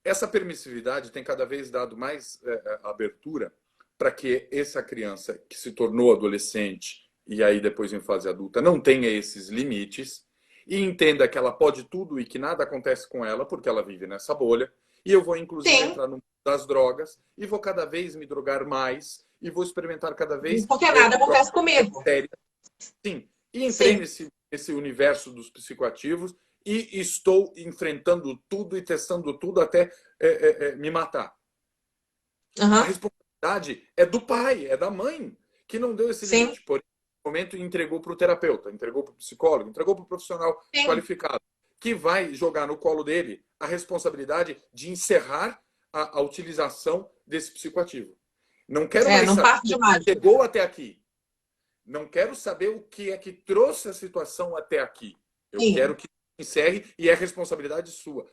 Essa permissividade tem cada vez dado mais abertura para que essa criança que se tornou adolescente e aí depois em fase adulta não tenha esses limites e entenda que ela pode tudo e que nada acontece com ela porque ela vive nessa bolha. E eu vou inclusive Sim, entrar no mundo das drogas e vou cada vez me drogar mais e vou experimentar cada vez porque nada drogas acontece comigo. sérias. Sim, e entrei Sim. nesse universo dos psicoativos e estou enfrentando tudo e testando tudo até me matar. A Aham. responsabilidade é do pai, é da mãe, que não deu esse Sim. limite. Porém, momento e entregou para o terapeuta, entregou para o psicólogo, entregou para o profissional Sim. qualificado, que vai jogar no colo dele a responsabilidade de encerrar a utilização desse psicoativo. Não quero mais Não saber parte de se mágica. chegou até aqui. Não quero saber o que é que trouxe a situação até aqui. Eu Sim, quero que encerre e é responsabilidade sua.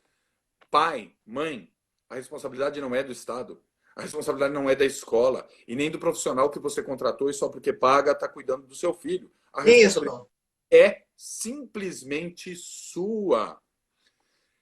Pai, mãe, a responsabilidade não é do Estado. A responsabilidade não é da escola e nem do profissional que você contratou e só porque paga está cuidando do seu filho. A responsabilidade isso. é simplesmente sua.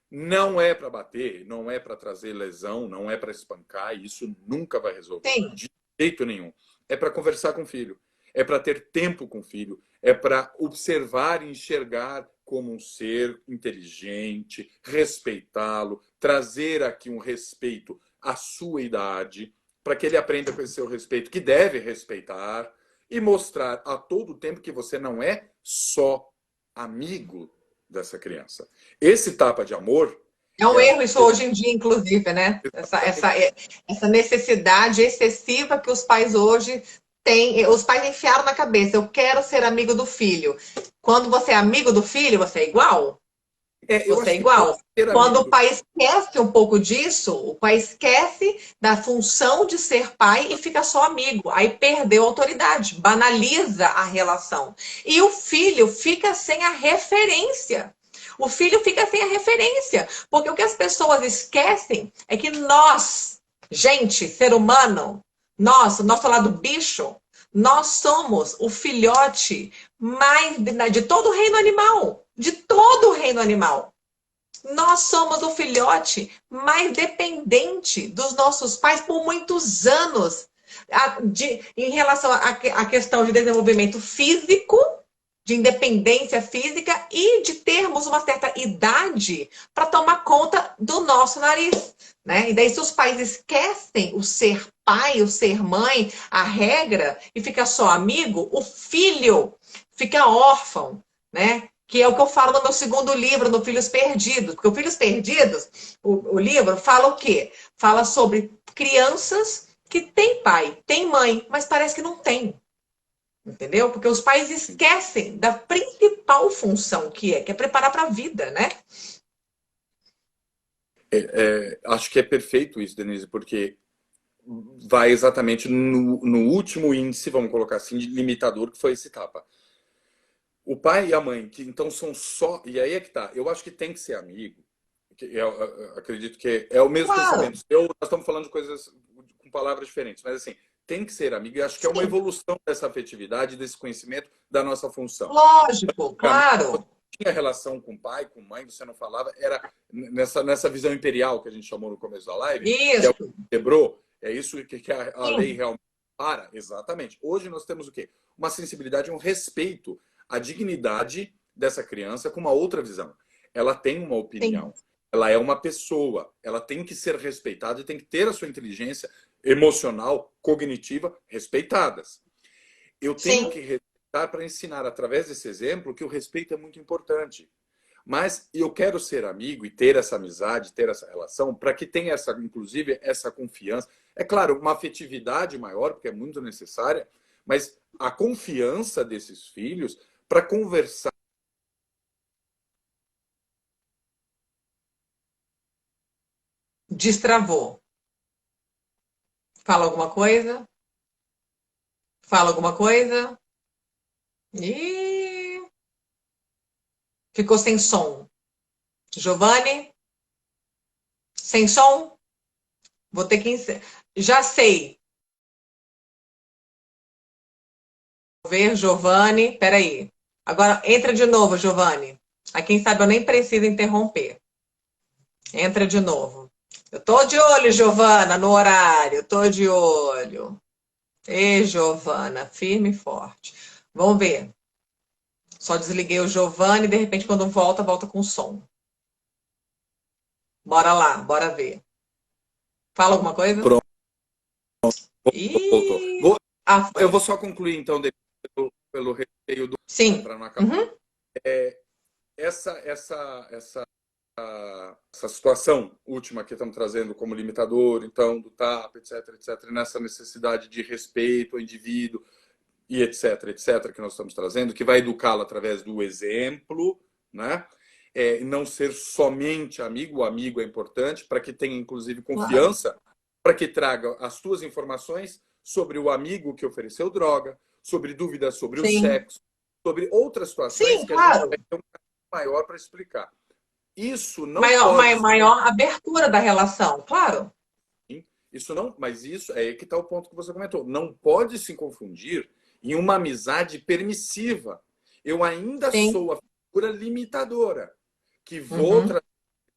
Não é para bater, não é para trazer lesão, não é para espancar, isso nunca vai resolver, Sim, de jeito nenhum. É para conversar com o filho, é para ter tempo com o filho, é para observar e enxergar como um ser inteligente, respeitá-lo, trazer aqui um respeito à sua idade, para que ele aprenda com esse seu respeito, que deve respeitar, e mostrar a todo tempo que você não é só amigo dessa criança. Esse tapa de amor é um é a erro isso hoje em dia, inclusive, né? Essa necessidade excessiva que os pais hoje têm. Os pais enfiaram na cabeça, eu quero ser amigo do filho. Quando você é amigo do filho, você é igual? eu Você é acho que pode igual. ser Quando amigo o do pai esquece um pouco disso, o pai esquece da função de ser pai e fica só amigo. Aí perdeu a autoridade, banaliza a relação. E o filho fica sem a referência. O filho fica sem a referência. Porque o que as pessoas esquecem é que nós, gente, ser humano, nós, o nosso lado bicho, nós somos o filhote mais de todo o reino animal. De todo o reino animal. Nós somos o filhote mais dependente dos nossos pais por muitos anos. Em relação à questão de desenvolvimento físico, de independência física e de termos uma certa idade para tomar conta do nosso nariz. Né? E daí, se os pais esquecem o ser pai, o ser mãe, a regra, e fica só amigo, o filho fica órfão, né? Que é o que eu falo no meu segundo livro, no Filhos Perdidos. Porque o Filhos Perdidos, o livro, fala o quê? Fala sobre crianças que têm pai, têm mãe, mas parece que não tem. Entendeu? Porque os pais esquecem da principal função que é preparar para a vida, né? acho que é perfeito isso, Denise, porque vai exatamente no último índice, vamos colocar assim, de limitador, que foi esse tapa. O pai e a mãe, que então são só. E aí é que tá. Eu acho que tem que ser amigo. Eu acredito que é o mesmo Claro, pensamento. Nós estamos falando de coisas com palavras diferentes, mas assim, tem que ser amigo. E acho que é uma sim, evolução dessa afetividade, desse conhecimento da nossa função. lógico, claro. Tinha relação com pai, com mãe, você não falava, era nessa visão imperial que a gente chamou no começo da live, que é o que Isso, quebrou, é isso que a lei sim, realmente para, exatamente. Hoje nós temos o quê? Uma sensibilidade, um respeito à dignidade dessa criança com uma outra visão. Ela tem uma sim, opinião, ela é uma pessoa, ela tem que ser respeitada e tem que ter a sua inteligência emocional, cognitiva respeitadas. Eu tenho sim, que respeitar para ensinar através desse exemplo que o respeito é muito importante. Mas eu quero ser amigo e ter essa amizade, ter essa relação, para que tenha essa, inclusive, essa confiança. É claro, uma afetividade maior, porque é muito necessária, mas a confiança desses filhos para conversar. destravou. Fala alguma coisa? Fala alguma coisa? Ih, ficou sem som. Giovanni, sem som? Vou ter que. Já sei. Ver, Giovanni. Peraí. Agora entra de novo, Giovanni. Aí, quem sabe eu nem preciso interromper. Entra de novo. Eu tô de olho, Giovana, no horário. Tô de olho. Ei, Giovana, firme e forte. Vamos ver. Só desliguei o Giovanni e de repente, quando volta, volta com som. Bora lá, bora ver. Fala alguma coisa? Pronto, voltou. Ih, Eu foi. vou só concluir, então, pelo receio do. Sim. Para não acabar. Uhum. Essa, essa situação última que estamos trazendo como limitador, então, do TAP, etc, etc, nessa necessidade de respeito ao indivíduo, e etc, etc, que nós estamos trazendo, que vai educá-lo através do exemplo, né? Não ser somente amigo, o amigo é importante, para que tenha, inclusive, Claro. confiança, para que traga as tuas informações sobre o amigo que ofereceu droga, sobre dúvidas sobre o Sim. sexo, sobre outras situações Sim, que a gente vai claro. ter um caminho maior para explicar. Isso não Maior, pode se maior abertura da relação, claro. Isso não, mas isso é aí que está o ponto que você comentou. Não pode se confundir em uma amizade permissiva. Eu ainda Sim. sou a figura limitadora, que vou Uhum. tratar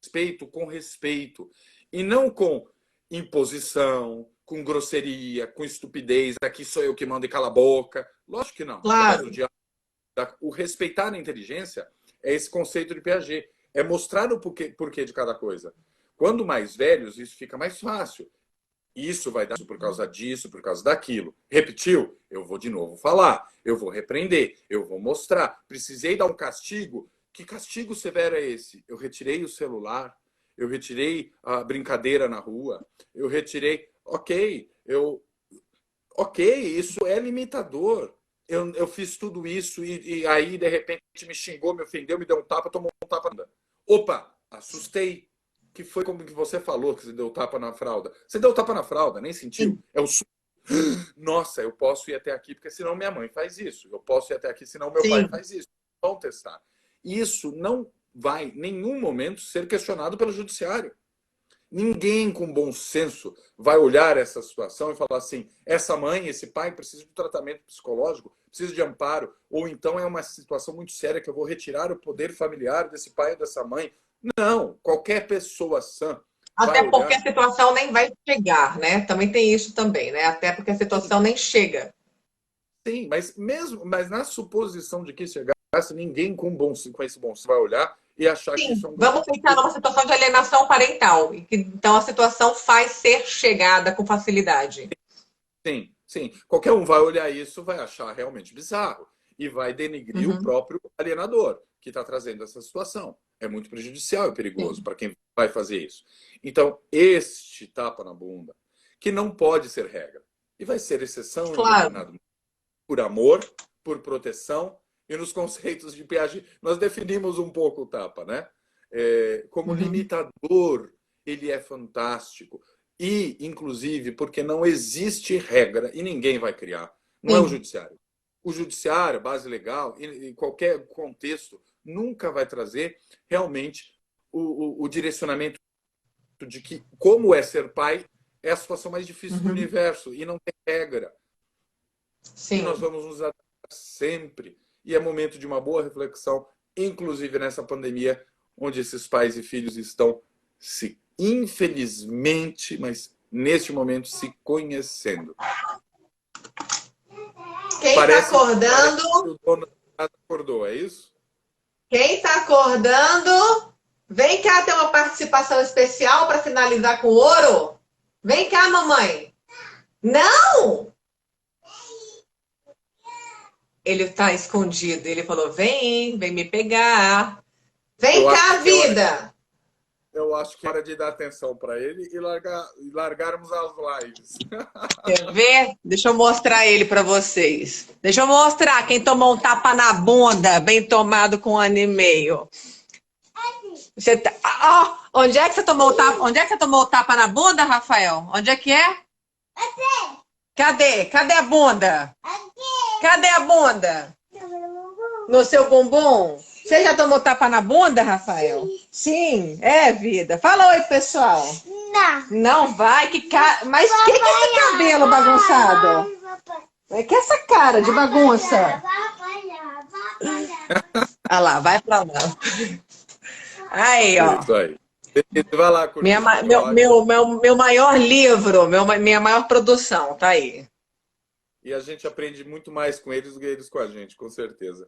respeito com respeito e não com imposição, com grosseria, com estupidez. Aqui sou eu que mando e cala a boca. Lógico que não. Através do Claro. diálogo, o respeitar a inteligência é esse conceito de Piaget. É mostrar o porquê de cada coisa. Quando mais velhos, isso fica mais fácil. Isso vai dar por causa disso, por causa daquilo. Repetiu? Eu vou de novo falar. Eu vou repreender. Eu vou mostrar. Precisei dar um castigo. Que castigo severo é esse? Eu retirei o celular. Eu retirei a brincadeira na rua. Eu retirei. Ok. Ok, isso é limitador. Eu fiz tudo isso e aí, de repente, me xingou, me ofendeu, me deu um tapa, tomou um tapa. Opa, assustei. Que foi como que você falou que você deu tapa na fralda. Você deu tapa na fralda, nem sentiu. Sim. É o nossa, eu posso ir até aqui porque senão minha mãe faz isso. Eu posso ir até aqui senão meu pai Sim. faz isso. Vamos testar. Isso não vai em nenhum momento ser questionado pelo judiciário. Ninguém com bom senso vai olhar essa situação e falar assim: essa mãe, esse pai precisa de tratamento psicológico, precisa de amparo, ou então é uma situação muito séria que eu vou retirar o poder familiar desse pai ou dessa mãe. Não, qualquer pessoa sã vai Até porque olhar. a situação nem vai chegar, né? Também tem isso também, né? Até porque a Sim, situação nem chega. sim, mas na suposição de que chegasse, ninguém com esse bom senso vai olhar e achar que Sim, isso é um vamos pensar numa situação de alienação parental, e que então a situação faz ser chegada com facilidade. sim, sim. Qualquer um vai olhar isso, vai achar realmente bizarro e vai denigrir o Uhum. próprio alienador que está trazendo essa situação. É muito prejudicial e perigoso Sim. para quem vai fazer isso. Então, este tapa na bunda, que não pode ser regra, e vai ser exceção em Claro. determinado momento, por amor, por proteção e nos conceitos de Piaget. Nós definimos um pouco o tapa, né? Como Uhum. limitador, ele é fantástico. E, inclusive, porque não existe regra e ninguém vai criar. Não é o Sim. judiciário. O judiciário, base legal, em qualquer contexto, nunca vai trazer realmente o direcionamento de que, como é ser pai, é a situação mais difícil do Uhum. universo e não tem regra. E nós Sim. vamos nos adaptar sempre. E é momento de uma boa reflexão, inclusive nessa pandemia, onde esses pais e filhos estão se, infelizmente, mas neste momento, se conhecendo. Quem está Parece acordando? que o dono da casa acordou, é isso? Quem está acordando? Vem cá ter uma participação especial para finalizar com ouro. Vem cá, mamãe. Não! Ele está escondido. Ele falou: vem, vem me pegar. Vem Eu acho cá, que é hora, vida. eu acho que é hora de dar atenção para ele e largarmos as lives. Quer ver? Deixa eu mostrar ele para vocês. Deixa eu mostrar quem tomou um tapa na bunda, bem tomado com 1 ano e meio. Você tá... onde é que você tomou o tapa? Onde é que você tomou o tapa na bunda, Rafael? Onde é que é? Cadê? Cadê a bunda? Cadê a bunda? No seu bumbum? Você já tomou tapa na bunda, Rafael? Sim, é, vida. Fala oi, pessoal. Não. Não vai? Mas o que é esse cabelo bagunçado? É que essa cara de bagunça? Olha lá, vai pra lá. Aí, É ó. isso aí. Vai lá curtir seu dog. Meu maior livro, minha maior produção, tá aí. E a gente aprende muito mais com eles do que eles com a gente, com certeza.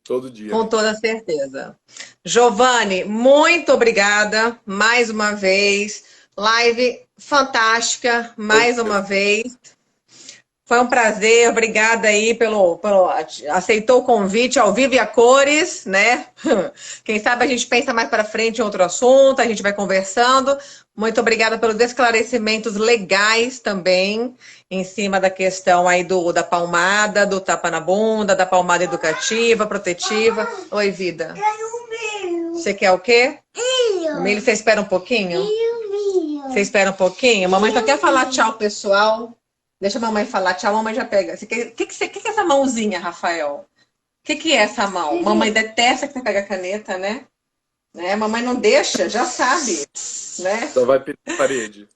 Todo dia. Com toda certeza. Giovanni, muito obrigada mais uma vez. Live fantástica, Eu mais uma mesmo. vez. Foi um prazer, obrigada aí aceitou o convite ao vivo e a cores, né? Quem sabe a gente pensa mais para frente em outro assunto, a gente vai conversando. Muito obrigada pelos esclarecimentos legais também, em cima da questão aí da palmada, do tapa na bunda, da palmada educativa, protetiva. Oi, vida. Você quer o quê? Milho. Você espera um pouquinho? Você espera um pouquinho? Mamãe só quer falar tchau, pessoal. Deixa a mamãe falar tchau, a mamãe já pega. O que é essa mãozinha, Rafael? O que é essa mão? Mamãe detesta que você pega a caneta, né? Mamãe não deixa, já sabe. Né? Só vai pedir parede.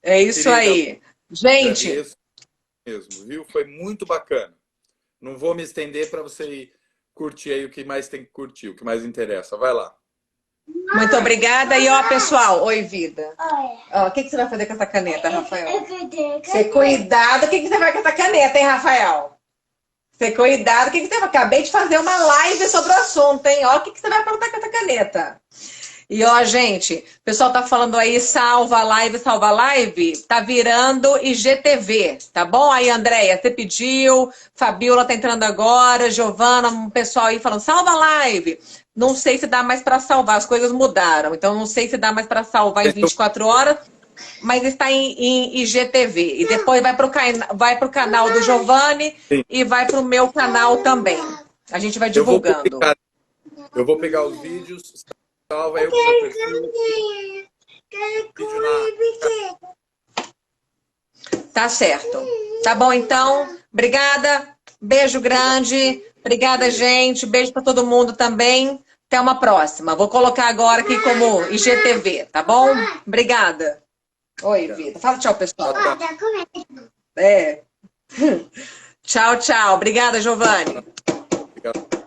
É isso aí. Gente. Isso mesmo, viu? Foi muito bacana. Não vou me estender para você curtir aí o que mais tem que curtir, o que mais interessa. Vai lá. Muito obrigada. E ó, pessoal, oi, vida. Ó, o que você vai fazer com essa caneta, Rafael? Você cuidado, o que você vai com essa caneta, hein, Rafael? Você cuidado, o que você vai? Acabei de fazer uma live sobre o assunto, hein? Ó, o que você vai aprontar com essa caneta? E ó, gente, o pessoal tá falando aí, salva a live, tá virando IGTV, tá bom? Aí, Andréia, você pediu, Fabiola tá entrando agora, Giovana, um pessoal aí falando, salva a live. Não sei se dá mais para salvar, as coisas mudaram, então não sei se dá mais para salvar em 24 horas, mas está em IGTV. E depois vai pro canal do Giovanni e vai pro meu canal também. A gente vai divulgando. Eu vou pegar os vídeos, salva eu com o meu perfil. Tá certo. Tá bom, então. Obrigada. Beijo grande. Obrigada, gente. Beijo para todo mundo também. Até uma próxima. Vou colocar agora aqui como IGTV, tá bom? Obrigada. Oi, Vitor. Fala tchau, pessoal. Tchau, tchau. Obrigada, Giovanni. Obrigado.